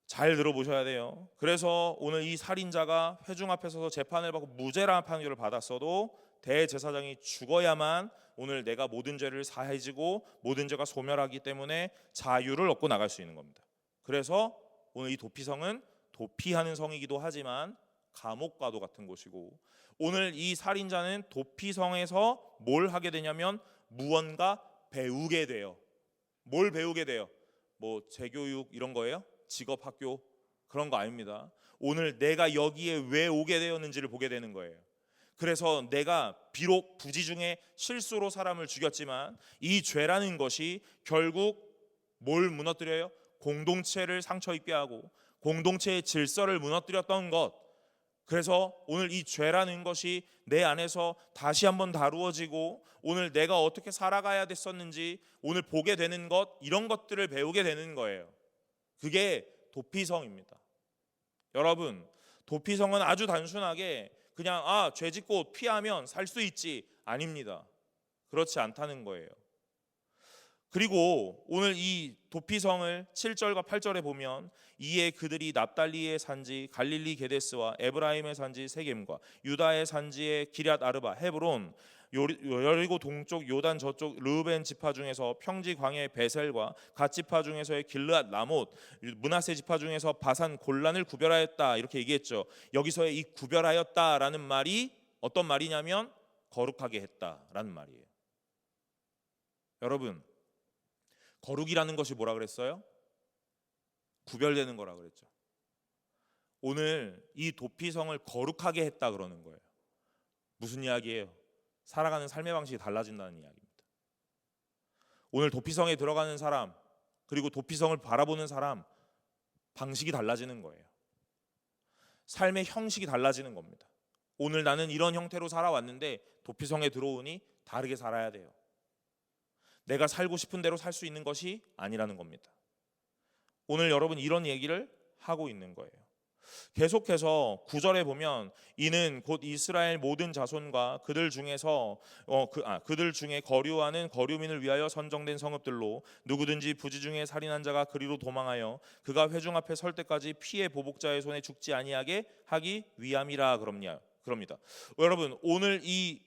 잘 들어보셔야 돼요. 그래서 오늘 이 살인자가 회중 앞에 서서 재판을 받고 무죄라는 판결을 받았어도 대제사장이 죽어야만 오늘 내가 모든 죄를 사해지고 모든 죄가 소멸하기 때문에 자유를 얻고 나갈 수 있는 겁니다. 그래서 오늘 이 도피성은 도피하는 성이기도 하지만 감옥과도 같은 곳이고 오늘 이 살인자는 도피성에서 뭘 하게 되냐면 무언가 배우게 돼요. 뭘 배우게 돼요? 뭐 재교육 이런 거예요? 직업학교 그런 거 아닙니다. 오늘 내가 여기에 왜 오게 되었는지를 보게 되는 거예요. 그래서 내가 비록 부지 중에 실수로 사람을 죽였지만 이 죄라는 것이 결국 뭘 무너뜨려요? 공동체를 상처 입게 하고 공동체의 질서를 무너뜨렸던 것. 그래서 오늘 이 죄라는 것이 내 안에서 다시 한번 다루어지고 오늘 내가 어떻게 살아가야 됐었는지 오늘 보게 되는 것, 이런 것들을 배우게 되는 거예요. 그게 도피성입니다. 여러분, 도피성은 아주 단순하게 그냥 죄 짓고 피하면 살 수 있지, 아닙니다. 그렇지 않다는 거예요. 그리고 오늘 이 도피성을 7절과 8절에 보면 이에 그들이 납달리의 산지 갈릴리 게데스와 에브라임의 산지 세겜과 유다의 산지의 기럇 아르바 헤브론 여리고 동쪽 요단 저쪽 르우벤 지파 중에서 평지 광야의 베셀과 갓 지파 중에서의 길르앗 라못, 므낫세 지파 중에서 바산 골란을 구별하였다 이렇게 얘기했죠. 여기서의 이 구별하였다라는 말이 어떤 말이냐면 거룩하게 했다라는 말이에요. 여러분, 거룩이라는 것이 뭐라 그랬어요? 구별되는 거라 그랬죠. 오늘 이 도피성을 거룩하게 했다 그러는 거예요. 무슨 이야기예요? 살아가는 삶의 방식이 달라진다는 이야기입니다. 오늘 도피성에 들어가는 사람, 그리고 도피성을 바라보는 사람, 방식이 달라지는 거예요. 삶의 형식이 달라지는 겁니다. 오늘 나는 이런 형태로 살아왔는데 도피성에 들어오니 다르게 살아야 돼요. 내가 살고 싶은 대로 살 수 있는 것이 아니라는 겁니다. 오늘 여러분 이런 얘기를 하고 있는 거예요. 계속해서 9절에 보면 이는 곧 이스라엘 모든 자손과 그들 중에서 그들 중에 거류하는 거류민을 위하여 선정된 성읍들로 누구든지 부지 중에 살인한 자가 그리로 도망하여 그가 회중 앞에 설 때까지 피해 보복자의 손에 죽지 아니하게 하기 위함이라 그럽니다. 여러분, 오늘 이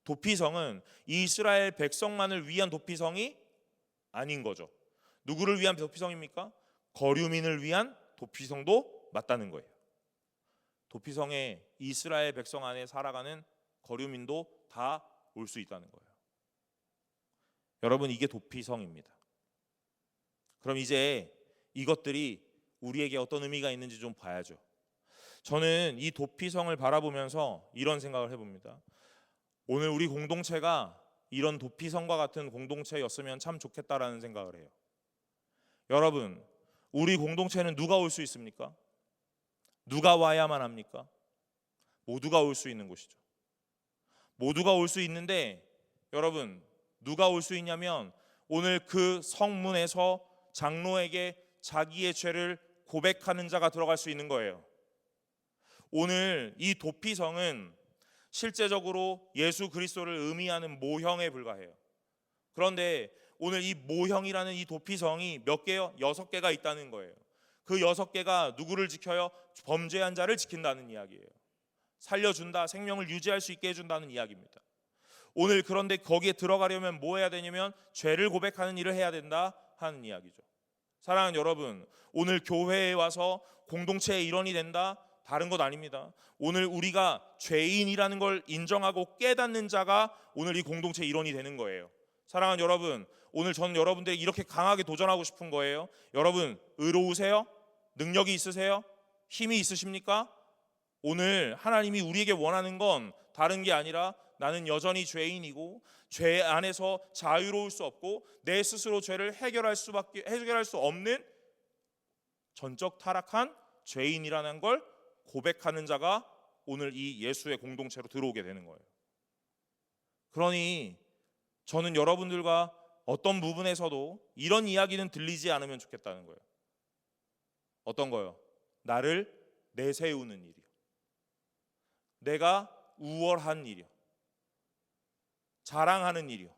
도피성은 이스라엘 백성만을 위한 도피성이 아닌 거죠. 누구를 위한 도피성입니까? 거류민을 위한 도피성도 맞다는 거예요. 도피성에 이스라엘 백성 안에 살아가는 거류민도 다 올 수 있다는 거예요. 여러분, 이게 도피성입니다. 그럼 이제 이것들이 우리에게 어떤 의미가 있는지 좀 봐야죠. 저는 이 도피성을 바라보면서 이런 생각을 해봅니다. 오늘 우리 공동체가 이런 도피성과 같은 공동체였으면 참 좋겠다라는 생각을 해요. 여러분, 우리 공동체는 누가 올 수 있습니까? 누가 와야만 합니까? 모두가 올 수 있는 곳이죠. 모두가 올 수 있는데 여러분, 누가 올 수 있냐면 오늘 그 성문에서 장로에게 자기의 죄를 고백하는 자가 들어갈 수 있는 거예요. 오늘 이 도피성은 실제적으로 예수 그리스도를 의미하는 모형에 불과해요. 그런데 오늘 이 모형이라는 이 도피성이 몇 개요? 6개가 있다는 거예요. 그 6개가 누구를 지켜요? 범죄한 자를 지킨다는 이야기예요. 살려준다, 생명을 유지할 수 있게 해준다는 이야기입니다. 오늘 그런데 거기에 들어가려면 뭐 해야 되냐면 죄를 고백하는 일을 해야 된다 하는 이야기죠. 사랑하는 여러분, 오늘 교회에 와서 공동체의 일원이 된다? 다른 것 아닙니다. 오늘 우리가 죄인이라는 걸 인정하고 깨닫는 자가 오늘 이 공동체의 일원이 되는 거예요. 사랑하는 여러분, 오늘 저는 여러분들이 이렇게 강하게 도전하고 싶은 거예요. 여러분, 의로우세요? 능력이 있으세요? 힘이 있으십니까? 오늘 하나님이 우리에게 원하는 건 다른 게 아니라 나는 여전히 죄인이고 죄 안에서 자유로울 수 없고 내 스스로 죄를 해결할 수 없는 전적 타락한 죄인이라는 걸 고백하는 자가 오늘 이 예수의 공동체로 들어오게 되는 거예요. 그러니 저는 여러분들과 어떤 부분에서도 이런 이야기는 들리지 않으면 좋겠다는 거예요. 어떤 거요? 나를 내세우는 일이요. 내가 우월한 일이요. 자랑하는 일이요.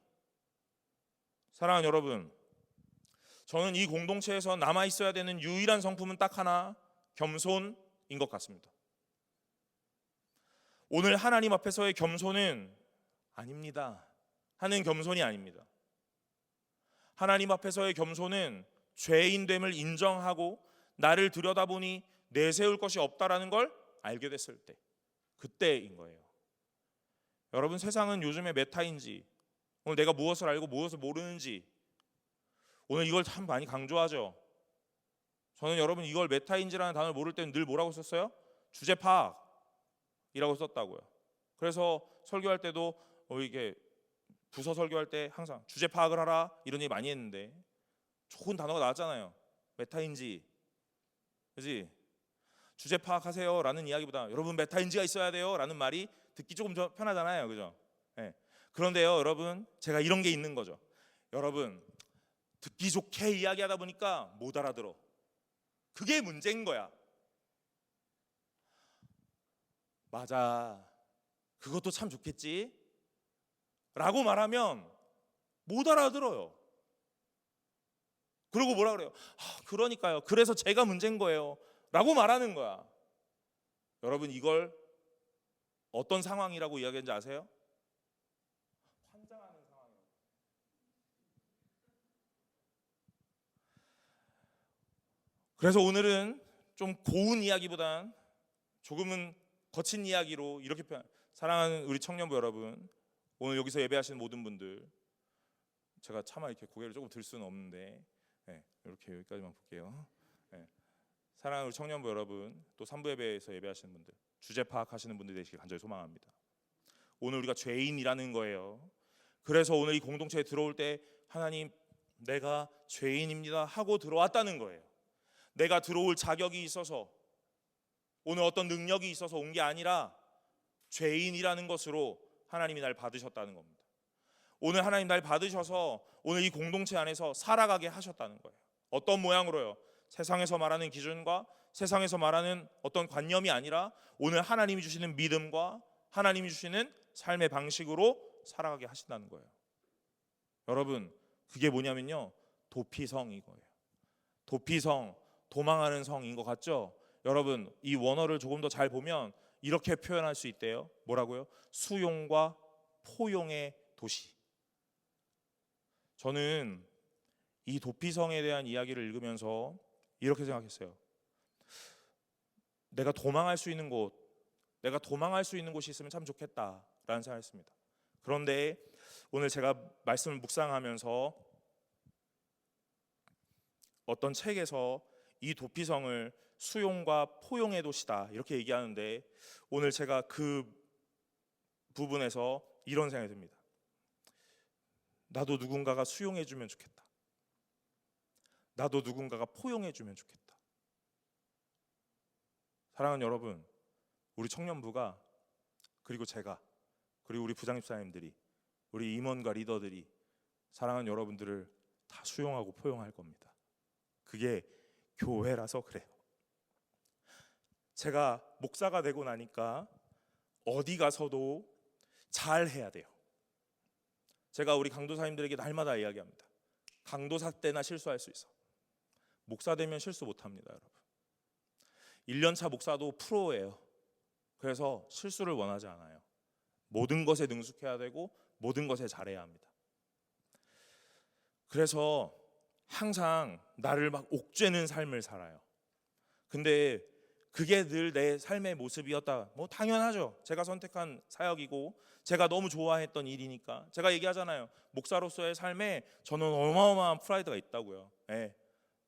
사랑하는 여러분, 저는 이 공동체에서 남아 있어야 되는 유일한 성품은 딱 하나, 겸손인 것 같습니다. 오늘 하나님 앞에서의 겸손은 아닙니다 하는 겸손이 아닙니다. 하나님 앞에서의 겸손은 죄인됨을 인정하고 나를 들여다보니 내세울 것이 없다라는 걸 알게 됐을 때, 그때인 거예요. 여러분, 세상은 요즘에 메타인지, 오늘 내가 무엇을 알고 무엇을 모르는지, 오늘 이걸 참 많이 강조하죠. 저는 여러분 이걸 메타인지라는 단어를 모를 때는 늘 뭐라고 썼어요? 주제 파악이라고 썼다고요. 그래서 설교할 때도 이게 부서 설교할 때 항상 주제 파악을 하라 이런 얘기 많이 했는데 좋은 단어가 나왔잖아요. 메타인지, 그렇지? 주제 파악하세요 라는 이야기보다 여러분 메타인지가 있어야 돼요 라는 말이 듣기 조금 더 편하잖아요, 그죠? 네. 그런데요 여러분, 제가 이런 게 있는 거죠. 여러분, 듣기 좋게 이야기하다 보니까 못 알아들어. 그게 문제인 거야. 맞아, 그것도 참 좋겠지 라고 말하면 못 알아들어요. 그리고 뭐라 그래요? 그러니까요, 그래서 제가 문제인 거예요 라고 말하는 거야. 여러분, 이걸 어떤 상황이라고 이야기하는지 아세요? 그래서 오늘은 좀 고운 이야기보단 조금은 거친 이야기로 이렇게 사랑하는 우리 청년부 여러분, 오늘 여기서 예배하시는 모든 분들, 제가 차마 이렇게 고개를 조금 들 수는 없는데 이렇게 여기까지만 볼게요. 사랑하는 우리 청년부 여러분, 또 3부 예배에서 예배하시는 분들, 주제 파악하시는 분들 되시길 간절히 소망합니다. 오늘 우리가 죄인이라는 거예요. 그래서 오늘 이 공동체에 들어올 때 하나님, 내가 죄인입니다 하고 들어왔다는 거예요. 내가 들어올 자격이 있어서, 오늘 어떤 능력이 있어서 온 게 아니라 죄인이라는 것으로 하나님이 날 받으셨다는 겁니다. 오늘 하나님 날 받으셔서 오늘 이 공동체 안에서 살아가게 하셨다는 거예요. 어떤 모양으로요? 세상에서 말하는 기준과 세상에서 말하는 어떤 관념이 아니라 오늘 하나님이 주시는 믿음과 하나님이 주시는 삶의 방식으로 살아가게 하신다는 거예요. 여러분, 그게 뭐냐면요, 도피성 이거예요. 도피성, 도망하는 성인 것 같죠? 여러분, 이 원어를 조금 더 잘 보면 이렇게 표현할 수 있대요. 뭐라고요? 수용과 포용의 도시. 저는 이 도피성에 대한 이야기를 읽으면서 이렇게 생각했어요. 내가 도망할 수 있는 곳, 내가 도망할 수 있는 곳이 있으면 참 좋겠다라는 생각했습니다. 그런데 오늘 제가 말씀을 묵상하면서 어떤 책에서 이 도피성을 수용과 포용의 도시다 이렇게 얘기하는데, 오늘 제가 그 부분에서 이런 생각이 듭니다. 나도 누군가가 수용해 주면 좋겠다. 나도 누군가가 포용해 주면 좋겠다. 사랑하는 여러분, 우리 청년부가, 그리고 제가, 그리고 우리 부장집사님들이, 우리 임원과 리더들이 사랑하는 여러분들을 다 수용하고 포용할 겁니다. 그게 교회라서 그래요. 제가 목사가 되고 나니까 어디 가서도 잘 해야 돼요. 제가 우리 강도사님들에게 날마다 이야기합니다. 강도사 때나 실수할 수 있어. 목사 되면 실수 못합니다, 여러분. 1년차 목사도 프로예요. 그래서 실수를 원하지 않아요. 모든 것에 능숙해야 되고 모든 것에 잘해야 합니다. 그래서 항상 나를 막 옥죄는 삶을 살아요. 근데 그게 늘 내 삶의 모습이었다. 뭐 당연하죠. 제가 선택한 사역이고 제가 너무 좋아했던 일이니까. 제가 얘기하잖아요. 목사로서의 삶에 저는 어마어마한 프라이드가 있다고요.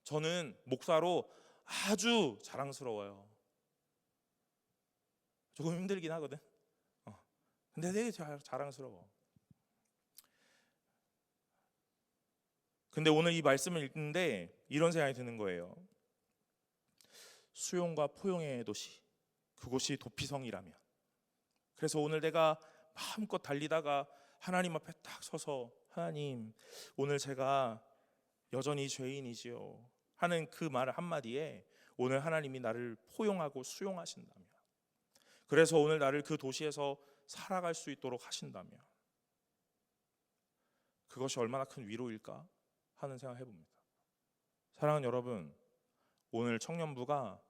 저는 목사로 아주 자랑스러워요. 조금 힘들긴 하거든. 근데 되게 자랑스러워. 근데 오늘 이 말씀을 읽는데 이런 생각이 드는 거예요. 수용과 포용의 도시, 그곳이 도피성이라면, 그래서 오늘 내가 마음껏 달리다가 하나님 앞에 딱 서서, 하나님, 오늘 제가 여전히 죄인이지요 하는 그 말 한마디에 오늘 하나님이 나를 포용하고 수용하신다면, 그래서 오늘 나를 그 도시에서 살아갈 수 있도록 하신다면, 그것이 얼마나 큰 위로일까 하는 생각을 해봅니다. 사랑하는 여러분, 오늘 청년부가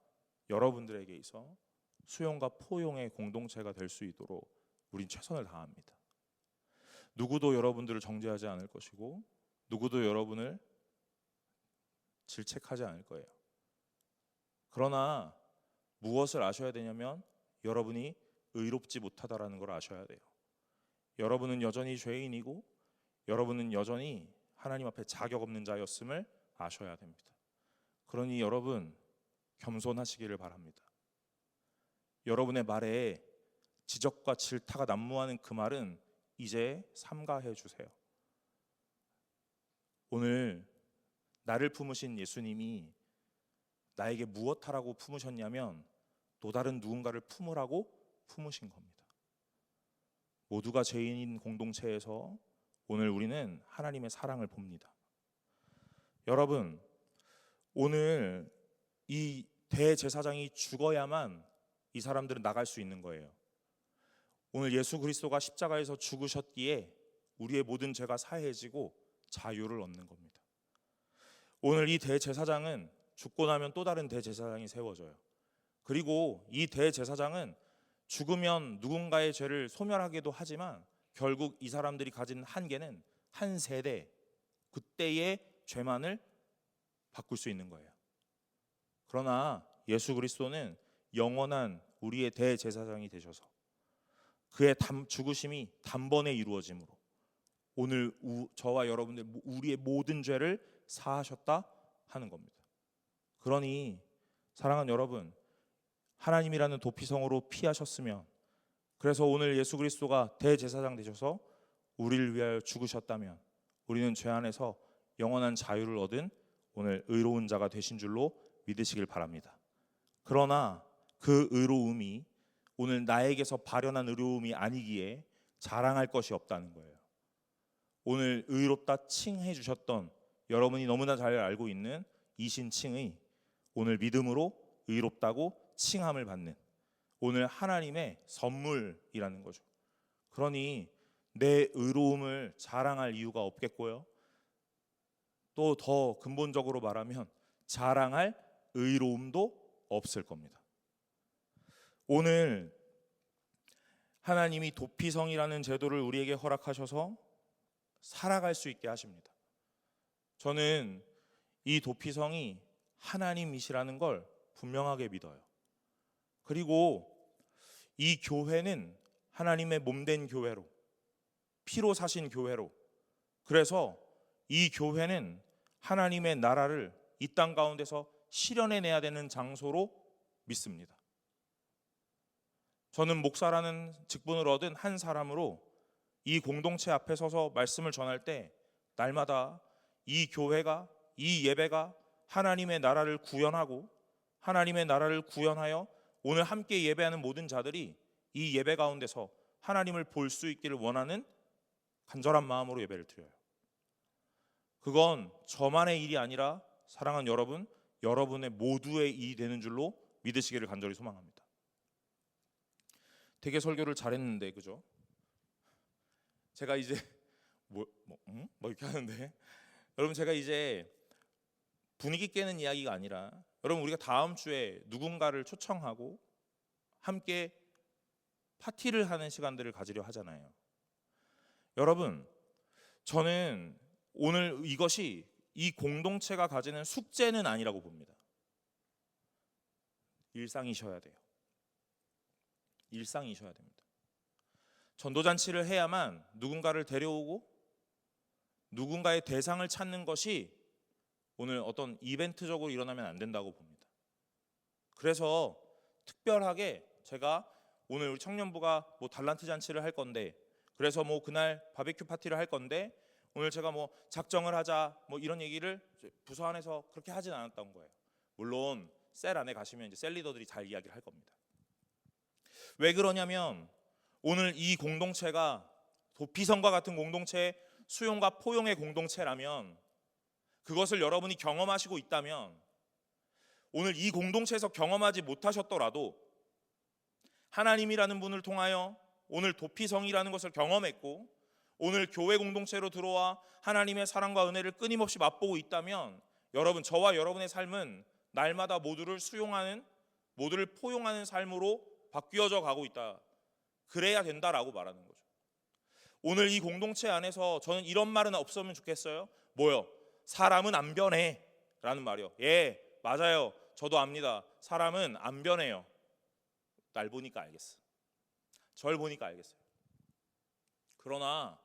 여러분들에게 있어 수용과 포용의 공동체가 될 수 있도록 우린 최선을 다합니다. 누구도 여러분들을 정죄하지 않을 것이고 누구도 여러분을 질책하지 않을 거예요. 그러나 무엇을 아셔야 되냐면 여러분이 의롭지 못하다라는 걸 아셔야 돼요. 여러분은 여전히 죄인이고 여러분은 여전히 하나님 앞에 자격 없는 자였음을 아셔야 됩니다. 그러니 여러분, 겸손하시기를 바랍니다. 여러분의 말에 지적과 질타가 난무하는 그 말은 이제 삼가해 주세요. 오늘 나를 품으신 예수님이 나에게 무엇하라고 품으셨냐면 또 다른 누군가를 품으라고 품으신 겁니다. 모두가 죄인인 공동체에서 오늘 우리는 하나님의 사랑을 봅니다. 여러분, 오늘 이 대제사장이 죽어야만 이 사람들은 나갈 수 있는 거예요. 오늘 예수 그리스도가 십자가에서 죽으셨기에 우리의 모든 죄가 사해지고 자유를 얻는 겁니다. 오늘 이 대제사장은 죽고 나면 또 다른 대제사장이 세워져요. 그리고 이 대제사장은 죽으면 누군가의 죄를 소멸하기도 하지만 결국 이 사람들이 가진 한계는 한 세대, 그때의 죄만을 바꿀 수 있는 거예요. 그러나 예수 그리스도는 영원한 우리의 대제사장이 되셔서 그의 죽으심이 단번에 이루어짐으로 오늘 저와 여러분들 우리의 모든 죄를 사하셨다 하는 겁니다. 그러니 사랑하는 여러분, 하나님이라는 도피성으로 피하셨으면, 그래서 오늘 예수 그리스도가 대제사장 되셔서 우리를 위하여 죽으셨다면 우리는 죄 안에서 영원한 자유를 얻은 오늘 의로운 자가 되신 줄로 믿으시길 바랍니다. 그러나 그 의로움이 오늘 나에게서 발현한 의로움이 아니기에 자랑할 것이 없다는 거예요. 오늘 의롭다 칭해 주셨던 여러분이 너무나 잘 알고 있는 이 신칭의 오늘 믿음으로 의롭다고 칭함을 받는 오늘 하나님의 선물이라는 거죠. 그러니 내 의로움을 자랑할 이유가 없겠고요. 또 더 근본적으로 말하면 자랑할 의로움도 없을 겁니다. 오늘 하나님이 도피성이라는 제도를 우리에게 허락하셔서 살아갈 수 있게 하십니다. 저는 이 도피성이 하나님이시라는 걸 분명하게 믿어요. 그리고 이 교회는 하나님의 몸된 교회로, 피로 사신 교회로, 그래서 이 교회는 하나님의 나라를 이 땅 가운데서 실현해내야 되는 장소로 믿습니다. 저는 목사라는 직분을 얻은 한 사람으로 이 공동체 앞에 서서 말씀을 전할 때 날마다 이 교회가, 이 예배가 하나님의 나라를 구현하고 하나님의 나라를 구현하여 오늘 함께 예배하는 모든 자들이 이 예배 가운데서 하나님을 볼 수 있기를 원하는 간절한 마음으로 예배를 드려요. 그건 저만의 일이 아니라 사랑하는 여러분, 여러분의 모두의 일이 되는 줄로 믿으시기를 간절히 소망합니다. 되게 설교를 잘했는데, 그죠? 제가 이제 뭐 이렇게 하는데, 여러분, 제가 이제 분위기 깨는 이야기가 아니라, 여러분, 우리가 다음 주에 누군가를 초청하고 함께 파티를 하는 시간들을 가지려 하잖아요. 여러분, 저는 오늘 이것이 이 공동체가 가지는 숙제는 아니라고 봅니다. 일상이셔야 돼요. 일상이셔야 됩니다. 전도잔치를 해야만 누군가를 데려오고 누군가의 대상을 찾는 것이 오늘 어떤 이벤트적으로 일어나면 안 된다고 봅니다. 그래서 특별하게 제가 오늘 우리 청년부가 뭐 달란트 잔치를 할 건데, 그래서 뭐 그날 바베큐 파티를 할 건데 오늘 제가 뭐 작정을 하자 뭐 이런 얘기를 부서 안에서 그렇게 하진 않았던 거예요. 물론 셀 안에 가시면 이제 셀 리더들이 잘 이야기를 할 겁니다. 왜 그러냐면 오늘 이 공동체가 도피성과 같은 공동체, 수용과 포용의 공동체라면, 그것을 여러분이 경험하시고 있다면, 오늘 이 공동체에서 경험하지 못하셨더라도 하나님이라는 분을 통하여 오늘 도피성이라는 것을 경험했고 오늘 교회 공동체로 들어와 하나님의 사랑과 은혜를 끊임없이 맛보고 있다면, 여러분, 저와 여러분의 삶은 날마다 모두를 수용하는, 모두를 포용하는 삶으로 바뀌어져 가고 있다. 그래야 된다라고 말하는 거죠. 오늘 이 공동체 안에서 저는 이런 말은 없으면 좋겠어요. 뭐요? 사람은 안 변해 라는 말이요. 예, 맞아요. 저도 압니다. 사람은 안 변해요. 날 보니까 알겠어. 절 보니까 알겠어요. 그러나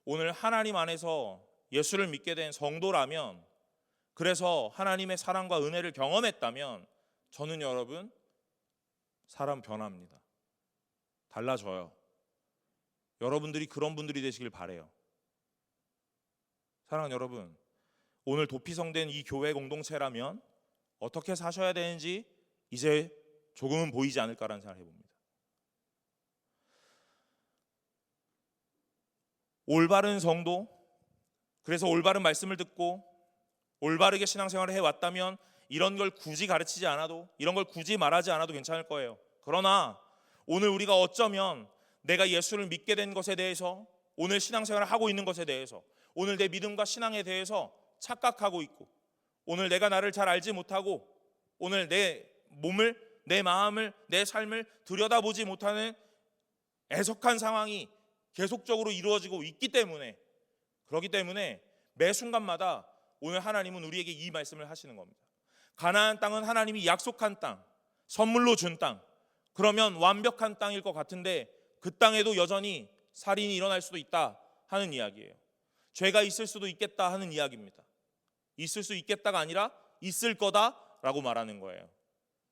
오늘 하나님 안에서 예수를 믿게 된 성도라면, 그래서 하나님의 사랑과 은혜를 경험했다면, 저는 여러분, 사람 변합니다. 달라져요. 여러분들이 그런 분들이 되시길 바래요. 사랑하는 여러분, 오늘 도피성된 이 교회 공동체라면 어떻게 사셔야 되는지 이제 조금은 보이지 않을까라는 생각을 해봅니다. 올바른 성도, 그래서 올바른 말씀을 듣고 올바르게 신앙생활을 해왔다면 이런 걸 굳이 가르치지 않아도, 이런 걸 굳이 말하지 않아도 괜찮을 거예요. 그러나 오늘 우리가 어쩌면 내가 예수를 믿게 된 것에 대해서, 오늘 신앙생활을 하고 있는 것에 대해서, 오늘 내 믿음과 신앙에 대해서 착각하고 있고, 오늘 내가 나를 잘 알지 못하고, 오늘 내 몸을, 내 마음을, 내 삶을 들여다보지 못하는 애석한 상황이 계속적으로 이루어지고 있기 때문에, 그렇기 때문에 매 순간마다 오늘 하나님은 우리에게 이 말씀을 하시는 겁니다. 가나안 땅은 하나님이 약속한 땅, 선물로 준 땅. 그러면 완벽한 땅일 것 같은데 그 땅에도 여전히 살인이 일어날 수도 있다 하는 이야기예요. 죄가 있을 수도 있겠다 하는 이야기입니다. 있을 수 있겠다가 아니라 있을 거다라고 말하는 거예요.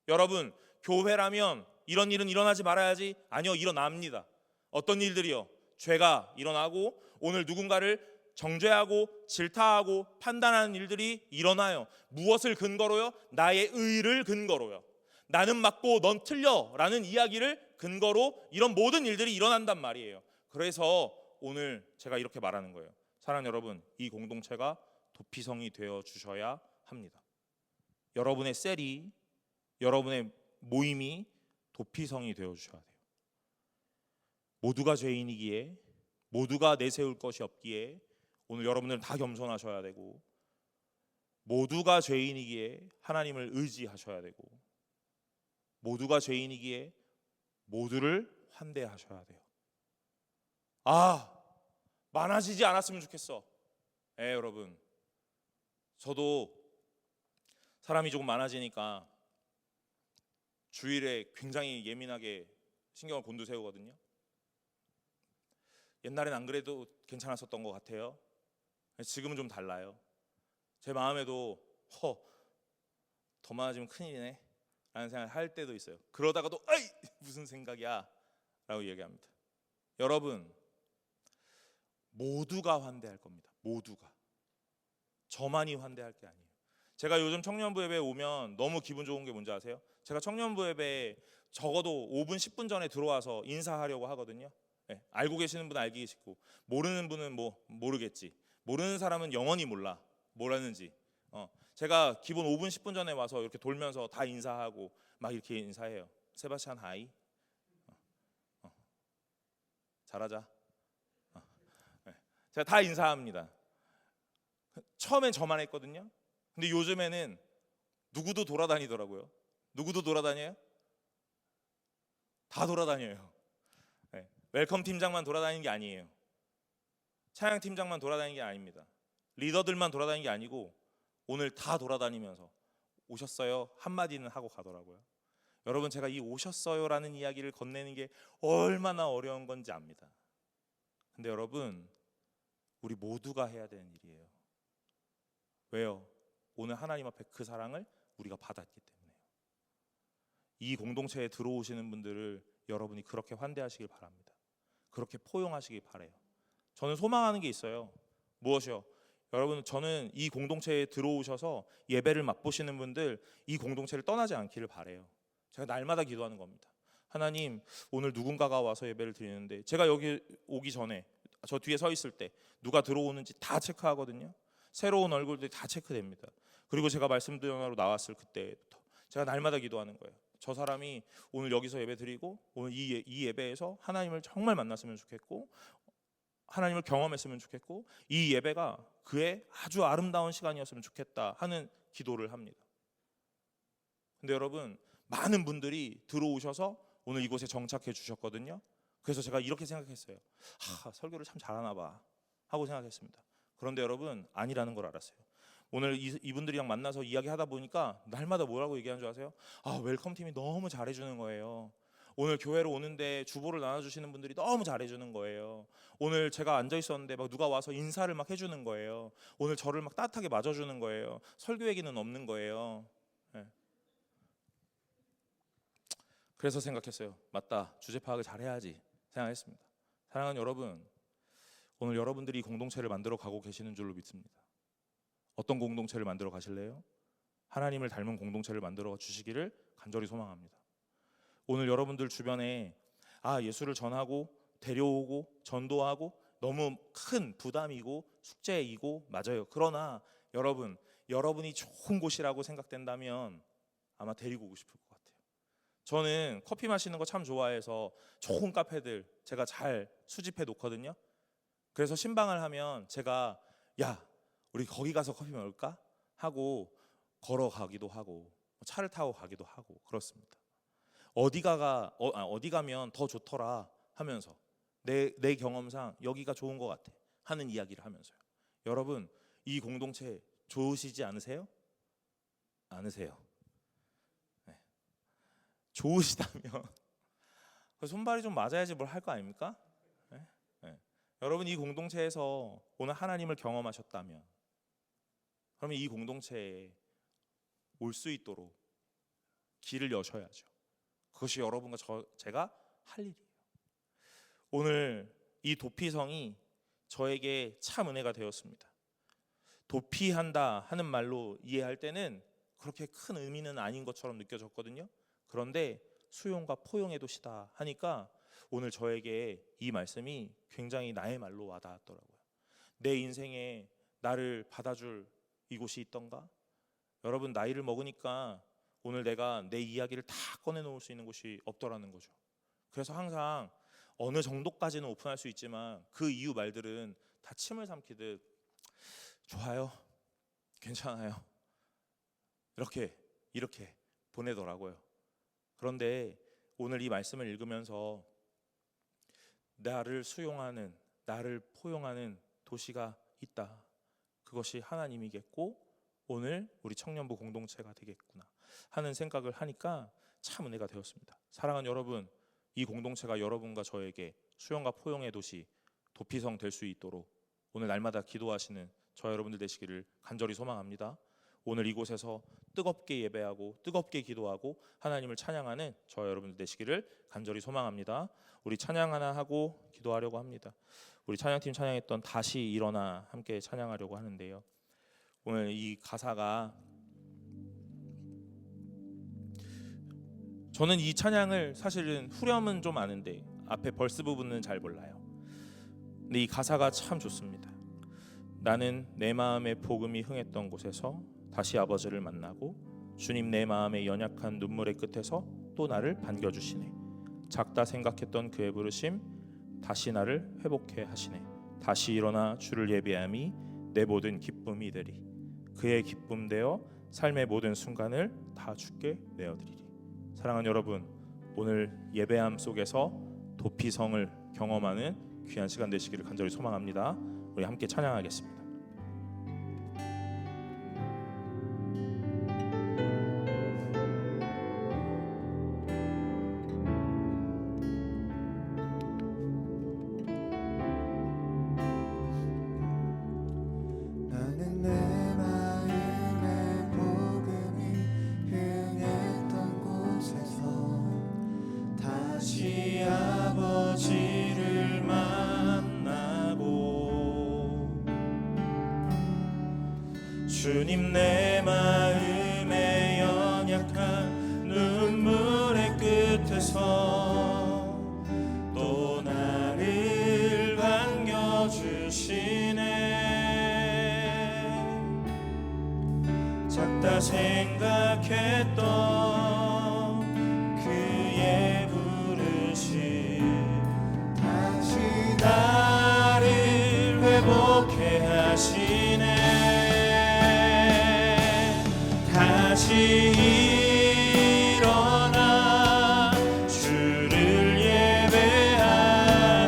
여러분, 교회라면 이런 일은 일어나지 말아야지? 아니요, 일어납니다. 어떤 일들이요? 죄가 일어나고 오늘 누군가를 정죄하고 질타하고 판단하는 일들이 일어나요. 무엇을 근거로요? 나의 의를 근거로요. 나는 맞고 넌 틀려 라는 이야기를 근거로 이런 모든 일들이 일어난단 말이에요. 그래서 오늘 제가 이렇게 말하는 거예요. 사랑하는 여러분, 이 공동체가 도피성이 되어 주셔야 합니다. 여러분의 셀이, 여러분의 모임이 도피성이 되어 주셔야 돼요. 모두가 죄인이기에, 모두가 내세울 것이 없기에 오늘 여러분들은 다 겸손하셔야 되고, 모두가 죄인이기에 하나님을 의지하셔야 되고, 모두가 죄인이기에 모두를 환대하셔야 돼요. 많아지지 않았으면 좋겠어. 여러분, 저도 사람이 조금 많아지니까 주일에 굉장히 예민하게 신경을 곤두세우거든요. 옛날엔 안 그래도 괜찮았었던 것 같아요. 지금은 좀 달라요. 제 마음에도 더 많아지면 큰일이네 라는 생각을 할 때도 있어요. 그러다가도 아이 무슨 생각이야 라고 얘기합니다. 여러분, 모두가 환대할 겁니다. 모두가. 저만이 환대할 게 아니에요. 제가 요즘 청년부 예배에 오면 너무 기분 좋은 게 뭔지 아세요? 제가 청년부 예배에 적어도 5분 10분 전에 들어와서 인사하려고 하거든요. 알고 계시는 분은 알고 계시고 모르는 분은 뭐 모르겠지. 모르는 사람은 영원히 몰라 뭘 하는지. 제가 기본 5분 10분 전에 와서 이렇게 돌면서 다 인사하고 막 이렇게 인사해요. 세바스찬 하이. 잘하자. 제가 다 인사합니다. 처음엔 저만 했거든요. 근데 요즘에는 누구도 돌아다니더라고요. 누구도 돌아다녀요? 다 돌아다녀요. 웰컴 팀장만 돌아다니는 게 아니에요. 찬양 팀장만 돌아다니는 게 아닙니다. 리더들만 돌아다니는 게 아니고 오늘 다 돌아다니면서 오셨어요? 한마디는 하고 가더라고요. 여러분, 제가 이 오셨어요라는 이야기를 건네는 게 얼마나 어려운 건지 압니다. 근데 여러분, 우리 모두가 해야 되는 일이에요. 왜요? 오늘 하나님 앞에 그 사랑을 우리가 받았기 때문에요. 이 공동체에 들어오시는 분들을 여러분이 그렇게 환대하시길 바랍니다. 그렇게 포용하시길 바라요. 저는 소망하는 게 있어요. 무엇이요? 여러분, 저는 이 공동체에 들어오셔서 예배를 맛보시는 분들 이 공동체를 떠나지 않기를 바라요. 제가 날마다 기도하는 겁니다. 하나님, 오늘 누군가가 와서 예배를 드리는데 제가 여기 오기 전에 저 뒤에 서 있을 때 누가 들어오는지 다 체크하거든요. 새로운 얼굴들이 다 체크됩니다. 그리고 제가 말씀 전하러 나왔을 그때부터 제가 날마다 기도하는 거예요. 저 사람이 오늘 여기서 예배 드리고 오늘 이 예배에서 하나님을 정말 만났으면 좋겠고 하나님을 경험했으면 좋겠고 이 예배가 그의 아주 아름다운 시간이었으면 좋겠다 하는 기도를 합니다. 근데 여러분, 많은 분들이 들어오셔서 오늘 이곳에 정착해 주셨거든요. 그래서 제가 이렇게 생각했어요. 설교를 참 잘하나 봐 하고 생각했습니다. 그런데 여러분, 아니라는 걸 알았어요. 오늘 이분들이랑 만나서 이야기하다 보니까 날마다 뭐라고 얘기하는 줄 아세요? 웰컴 팀이 너무 잘해주는 거예요. 오늘 교회로 오는데 주보를 나눠주시는 분들이 너무 잘해주는 거예요. 오늘 제가 앉아 있었는데 막 누가 와서 인사를 막 해주는 거예요. 오늘 저를 막 따뜻하게 맞아주는 거예요. 설교 얘기는 없는 거예요. 그래서 생각했어요. 맞다, 주제 파악을 잘해야지 생각했습니다. 사랑하는 여러분, 오늘 여러분들이 이 공동체를 만들어 가고 계시는 줄로 믿습니다. 어떤 공동체를 만들어 가실래요? 하나님을 닮은 공동체를 만들어 주시기를 간절히 소망합니다. 오늘 여러분들 주변에 예수를 전하고 데려오고 전도하고 너무 큰 부담이고 숙제이고 맞아요. 그러나 여러분이 좋은 곳이라고 생각된다면 아마 데리고 오고 싶을 것 같아요. 저는 커피 마시는 거 참 좋아해서 좋은 카페들 제가 잘 수집해 놓거든요. 그래서 신방을 하면 제가 우리 거기 가서 커피 먹을까? 하고 걸어가기도 하고 차를 타고 가기도 하고 그렇습니다. 어디 가면 더 좋더라 하면서 내 경험상 여기가 좋은 것 같아 하는 이야기를 하면서요. 여러분, 이 공동체 좋으시지 않으세요? 않으세요. 네. 좋으시다면 그 손발이 좀 맞아야지 뭘 할 거 아닙니까? 네? 네. 여러분 이 공동체에서 오늘 하나님을 경험하셨다면 그러면 이 공동체에 올 수 있도록 길을 여셔야죠. 그것이 여러분과 제가 할 일이에요. 오늘 이 도피성이 저에게 참 은혜가 되었습니다. 도피한다 하는 말로 이해할 때는 그렇게 큰 의미는 아닌 것처럼 느껴졌거든요. 그런데 수용과 포용의 도시다 하니까 오늘 저에게 이 말씀이 굉장히 나의 말로 와닿았더라고요. 내 인생에 나를 받아줄 이곳이 있던가? 여러분 나이를 먹으니까 오늘 내가 내 이야기를 다 꺼내놓을 수 있는 곳이 없더라는 거죠. 그래서 항상 어느 정도까지는 오픈할 수 있지만 그 이후 말들은 다 침을 삼키듯 좋아요, 괜찮아요 이렇게 보내더라고요. 그런데 오늘 이 말씀을 읽으면서 나를 수용하는, 나를 포용하는 도시가 있다. 그것이 하나님이겠고 오늘 우리 청년부 공동체가 되겠구나 하는 생각을 하니까 참 은혜가 되었습니다. 사랑하는 여러분, 이 공동체가 여러분과 저에게 수용과 포용의 도시 도피성 될 수 있도록 오늘 날마다 기도하시는 저 여러분들 되시기를 간절히 소망합니다. 오늘 이곳에서 뜨겁게 예배하고 뜨겁게 기도하고 하나님을 찬양하는 저 여러분들 되시기를 간절히 소망합니다. 우리 찬양 하나 하고 기도하려고 합니다. 우리 찬양팀 찬양했던 다시 일어나 함께 찬양하려고 하는데요. 오늘 이 가사가 저는 이 찬양을 사실은 후렴은 좀 아는데 앞에 벌스 부분은 잘 몰라요. 근데 이 가사가 참 좋습니다. 나는 내 마음의 복음이 흥했던 곳에서 다시 아버지를 만나고 주님 내 마음의 연약한 눈물의 끝에서 또 나를 반겨주시네. 작다 생각했던 그의 부르심 다시 나를 회복해 하시네. 다시 일어나 주를 예배함이 내 모든 기쁨이 되리. 그의 기쁨 되어 삶의 모든 순간을 다 주께 내어드리리. 사랑하는 여러분, 오늘 예배함 속에서 도피성을 경험하는 귀한 시간 되시기를 간절히 소망합니다. 우리 함께 찬양하겠습니다. 나는 내 마음의 복음이 흥했던 곳에서 다시 아버지를 만나고 주님 내 마음의 연약한 눈물의 끝에서 또 나를 반겨주시네. 작다 생각했던 그의 부르심 다시 나를 회복해 하시네. 다시 일어나 주를 예배하니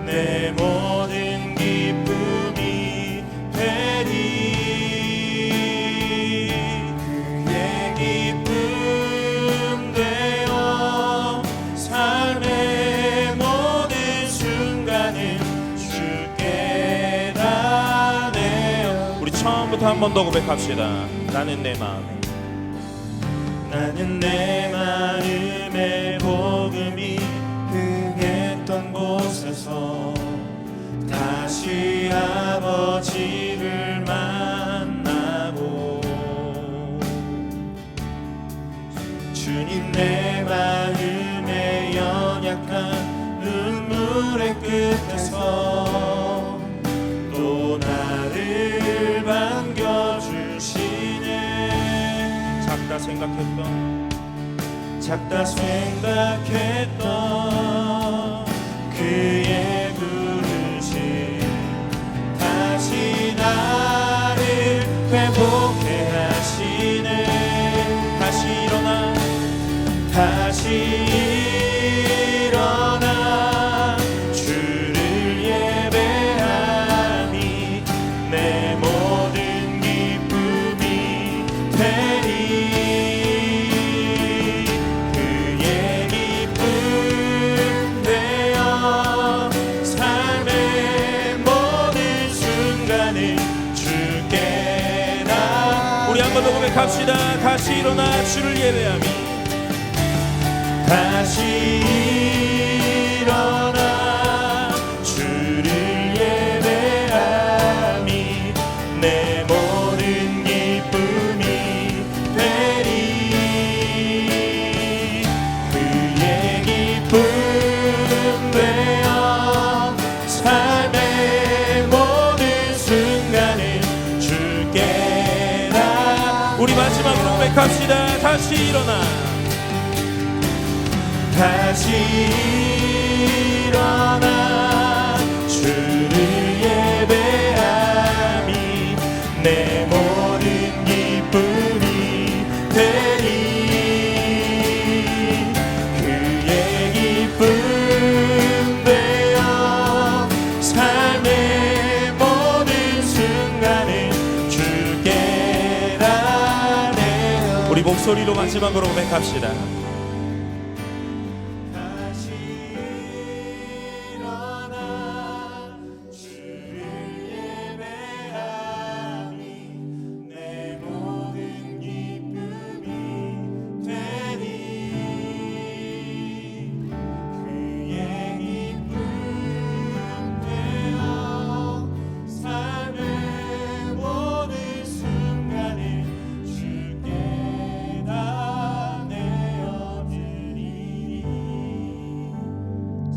내 모든 기쁨이 되리. 그의 기쁨 되어 삶의 모든 순간을 주께 다 내어. 우리 처음부터 한 번 더 고백합시다. 나는 내 마음의 복음이 흥했던 곳에서 다시 아버지를 만나고 주님 내 마음의 연약한 눈물의 끝에서 또 나를 반겨주시네. 작다 생각했던 그의 부르심 다시 나를 회복해 하시네. 다시 일어나 주를 예배하니 내 모든 기쁨이 되리. 고백합시다. 다시 일어나 주를 예배하며 다시 일어나 주를 예배하며 내 모든 기쁨이 되리. 그의 기쁨 되어 삶의 모든 순간을 주께 나. 우리 마지막으로 고백합시다. 다시 일어나 다시 일어나 주를 예배하며 내 모든 기쁨이 되리. 그의 기쁨 되어 삶의 모든 순간을 주께 나네. 우리 목소리로 마지막으로 고백합시다.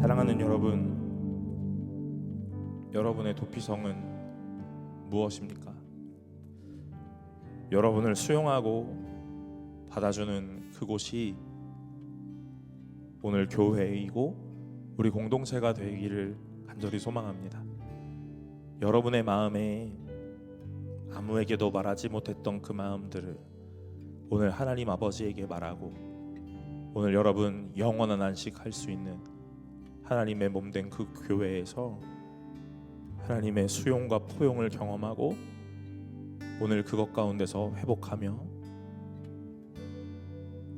사랑하는 여러분, 여러분의 도피성은 무엇입니까? 여러분을 수용하고 받아주는 그곳이 오늘 교회이고 우리 공동체가 되기를 간절히 소망합니다. 여러분의 마음에 아무에게도 말하지 못했던 그 마음들을 오늘 하나님 아버지에게 말하고 오늘 여러분 영원한 안식할 수 있는 하나님의 몸된 그 교회에서 하나님의 수용과 포용을 경험하고 오늘 그것 가운데서 회복하며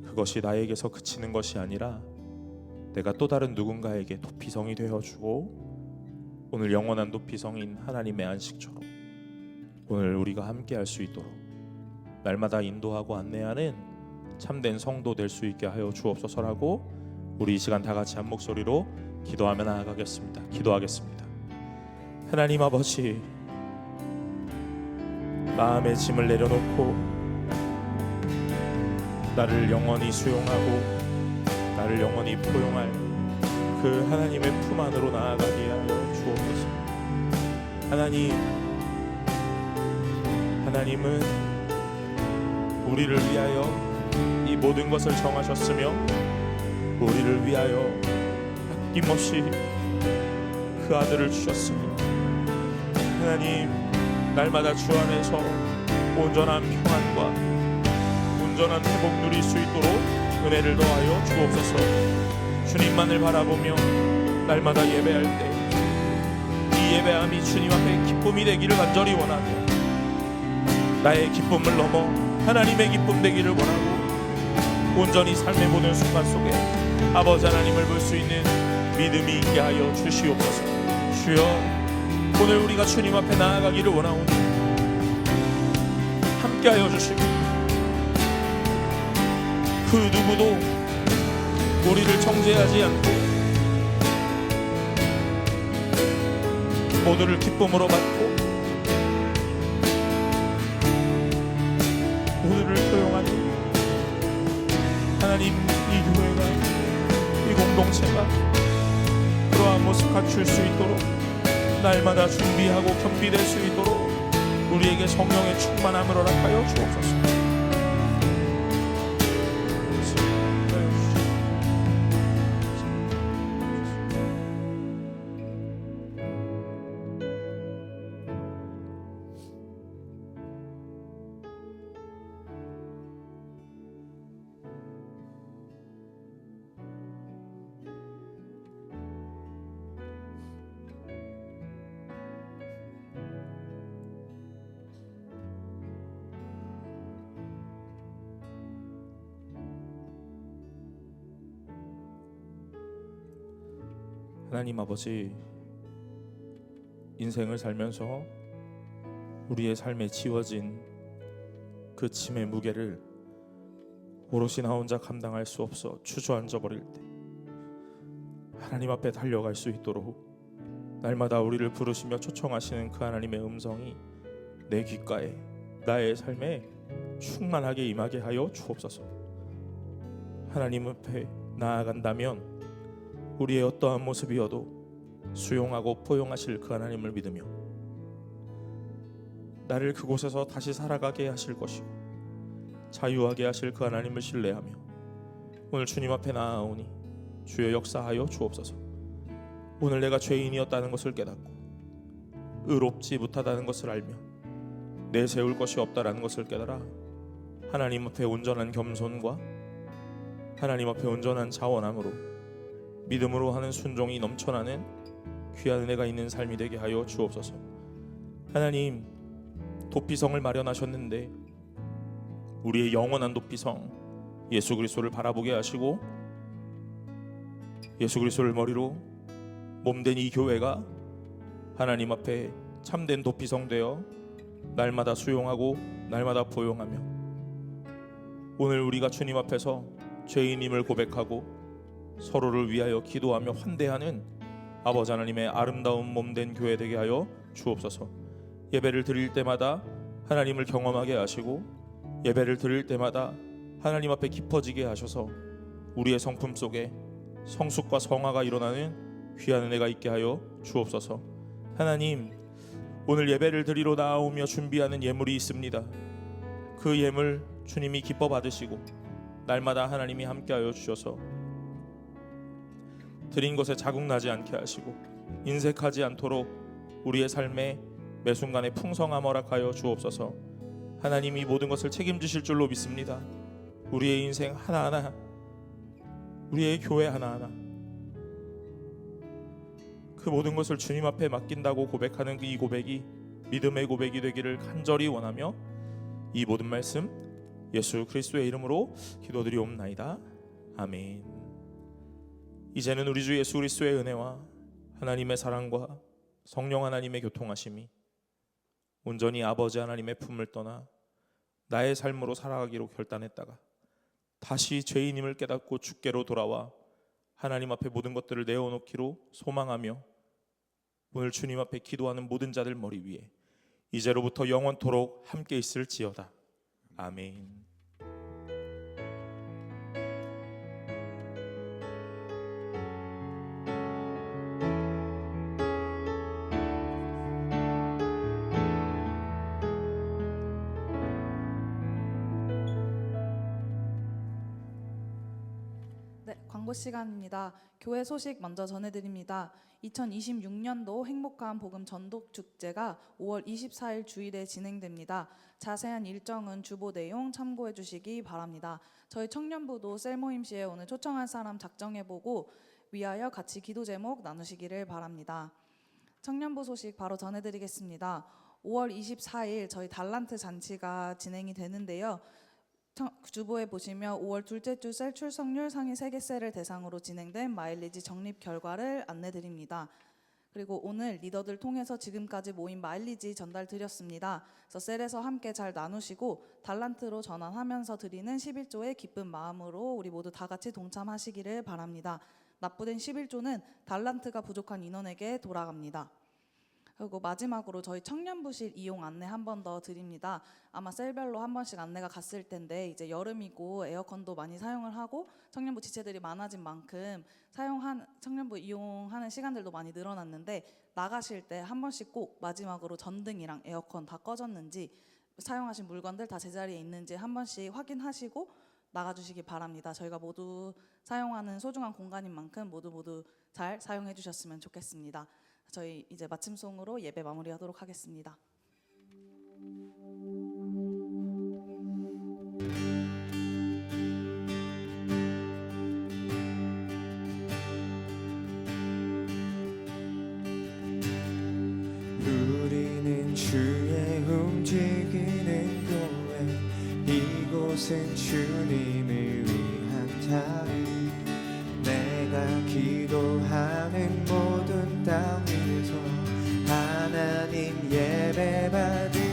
그것이 나에게서 그치는 것이 아니라 내가 또 다른 누군가에게 도피성이 되어주고 오늘 영원한 도피성인 하나님의 안식처로 오늘 우리가 함께 할 수 있도록 날마다 인도하고 안내하는 참된 성도 될 수 있게 하여 주옵소서라고 우리 이 시간 다 같이 한 목소리로 기도하며 나아가겠습니다. 기도하겠습니다. 하나님 아버지, 마음의 짐을 내려놓고 나를 영원히 수용하고 나를 영원히 포용할 그 하나님의 품 안으로 나아가게 하여 주옵소서. 하나님은 우리를 위하여 이 모든 것을 정하셨으며 우리를 위하여 아낌없이 그 아들을 주셨으니 하나님, 날마다 주 안에서 온전한 평안과 온전한 회복 누릴 수 있도록 은혜를 더하여 주옵소서. 주님만을 바라보며 날마다 예배할 때 이 예배함이 주님 앞에 기쁨이 되기를 간절히 원하며 나의 기쁨을 넘어 하나님의 기쁨 되기를 원하고 온전히 삶의 모든 순간 속에 아버지 하나님을 볼 수 있는 믿음이 있게 하여 주시옵소서. 주여, 오늘 우리가 주님 앞에 나아가기를 원하오니 함께하여 주시고 그 누구도 우리를 정죄하지 않고 모두를 기쁨으로 받고 모두를 포용하니 하나님, 이 교회가 이 공동체가 그러한 모습 갖출 수 있도록 날마다 준비하고 겸비될 수 있도록 우리에게 성령의 충만함을 허락하여 주옵소서. 하나님 아버지, 인생을 살면서 우리의 삶에 지워진 그 그 짐의 무게를 오롯이 나 혼자 감당할 수 없어 주저앉아 버릴 때 하나님 앞에 달려갈 수 있도록 날마다 우리를 부르시며 초청하시는 그 하나님의 음성이 내 귓가에 나의 삶에 충만하게 임하게 하여 주옵소서. 하나님 앞에 나아간다면 우리의 어떠한 모습이어도 수용하고 포용하실 그 하나님을 믿으며 나를 그곳에서 다시 살아가게 하실 것이고 자유하게 하실 그 하나님을 신뢰하며 오늘 주님 앞에 나아오니 주여 역사하여 주옵소서. 오늘 내가 죄인이었다는 것을 깨닫고 의롭지 못하다는 것을 알며 내세울 것이 없다라는 것을 깨달아 하나님 앞에 온전한 겸손과 하나님 앞에 온전한 자원함으로 믿음으로 하는 순종이 넘쳐나는 귀한 은혜가 있는 삶이 되게 하여 주옵소서. 하나님, 도피성을 마련하셨는데 우리의 영원한 도피성 예수 그리스도를 바라보게 하시고 예수 그리스도를 머리로 몸된 이 교회가 하나님 앞에 참된 도피성 되어 날마다 수용하고 날마다 포용하며 오늘 우리가 주님 앞에서 죄인임을 고백하고 서로를 위하여 기도하며 환대하는 아버지 하나님의 아름다운 몸된 교회 되게 하여 주옵소서. 예배를 드릴 때마다 하나님을 경험하게 하시고 예배를 드릴 때마다 하나님 앞에 깊어지게 하셔서 우리의 성품 속에 성숙과 성화가 일어나는 귀한 은혜가 있게 하여 주옵소서. 하나님, 오늘 예배를 드리러 나오며 준비하는 예물이 있습니다. 그 예물 주님이 기뻐 받으시고 날마다 하나님이 함께하여 주셔서 드린 것에 자국나지 않게 하시고 인색하지 않도록 우리의 삶에 매 순간에 풍성함 허락하여 주옵소서. 하나님이 모든 것을 책임지실 줄로 믿습니다. 우리의 인생 하나하나, 우리의 교회 하나하나 그 모든 것을 주님 앞에 맡긴다고 고백하는 이 고백이 믿음의 고백이 되기를 간절히 원하며 이 모든 말씀 예수 그리스도의 이름으로 기도드리옵나이다. 아멘. 이제는 우리 주 예수 그리스도의 은혜와 하나님의 사랑과 성령 하나님의 교통하심이 온전히 아버지 하나님의 품을 떠나 나의 삶으로 살아가기로 결단했다가 다시 죄인임을 깨닫고 주께로 돌아와 하나님 앞에 모든 것들을 내어놓기로 소망하며 오늘 주님 앞에 기도하는 모든 자들 머리 위에 이제로부터 영원토록 함께 있을지어다. 아멘. 네, 광고 시간입니다. 교회 소식 먼저 전해드립니다. 2026년도 행복한 복음 전독 축제가 5월 24일 주일에 진행됩니다. 자세한 일정은 주보 내용 참고해 주시기 바랍니다. 저희 청년부도 셀 모임 시에 오늘 초청할 사람 작정해보고 위하여 같이 기도 제목 나누시기를 바랍니다. 청년부 소식 바로 전해드리겠습니다. 5월 24일 저희 달란트 잔치가 진행이 되는데요. 주보에 보시면 5월 둘째 주 셀 출석률 상위 3개 셀을 대상으로 진행된 마일리지 적립 결과를 안내드립니다. 그리고 오늘 리더들 통해서 지금까지 모인 마일리지 전달 드렸습니다. 그래서 셀에서 함께 잘 나누시고 달란트로 전환하면서 드리는 11조의 기쁜 마음으로 우리 모두 다 같이 동참하시기를 바랍니다. 납부된 11조는 달란트가 부족한 인원에게 돌아갑니다. 그리고 마지막으로 저희 청년부실 이용 안내 한 번 더 드립니다. 아마 셀별로 한 번씩 안내가 갔을 텐데 이제 여름이고 에어컨도 많이 사용을 하고 청년부 지체들이 많아진 만큼 청년부 이용하는 시간들도 많이 늘어났는데 나가실 때 한 번씩 꼭 마지막으로 전등이랑 에어컨 다 꺼졌는지 사용하신 물건들 다 제자리에 있는지 한 번씩 확인하시고 나가주시기 바랍니다. 저희가 모두 사용하는 소중한 공간인 만큼 모두 잘 사용해 주셨으면 좋겠습니다. 저희 이제 마침송으로 예배 마무리하도록 하겠습니다. 우리는 주의 움직이는 교회 이곳은 주님을 위한 자리 내가 기도하는 모든 땅 위에서 하나님 예배받은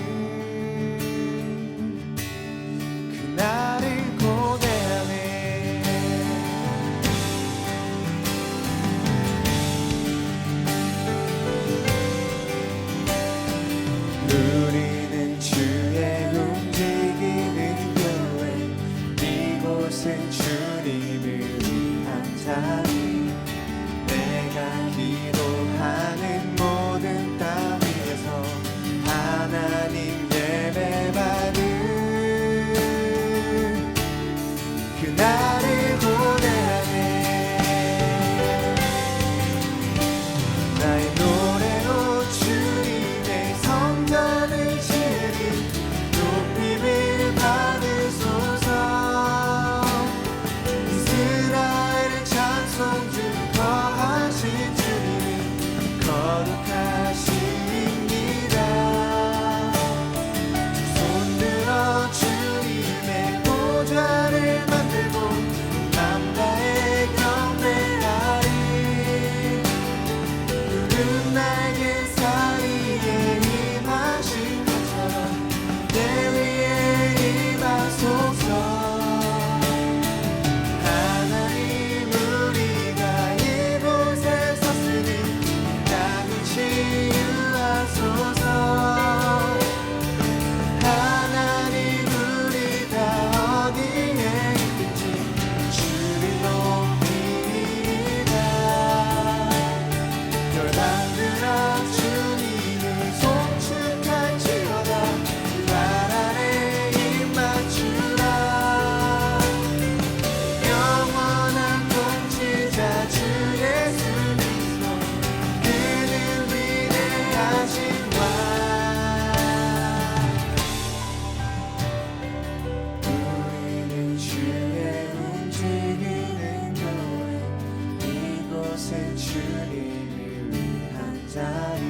이곳은 주님을 위한 자리 내가 기도하는 모든 땅 위에서 하나님 예배받는 그날을 고대하네 나의 노래로 주님의 성전을 지으리 높임을 받으소서 이스라엘의 찬송 중 거하신 주님은 거룩하십니다 두 손 들어 주님의 보좌를 만들고 맘 다해 경배하리 푸른 날개 사이에 임하신 것처럼 내 위에 임하소서 하나님 우리가 이곳에 섰으니 땅을 치유하소서 하나님 우리가 어디에 있든지 주를 높이리이다 열방들아 주님을 송축할지어다 발 아래 입 맞추라 영원한 통치자 주 예수 그리스도 그는 위대하신 왕 우리는 주의 움직이는 교회 이곳은 주님을 위한 자리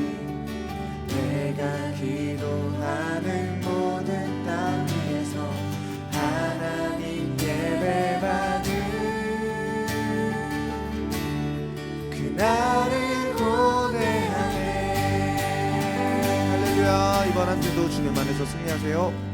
내가 기도하는 모든 땅 위에서 하나님 예배받는 그날을 고대하네 할렐루야 이번 한 주도 주님 안에서 승리하세요.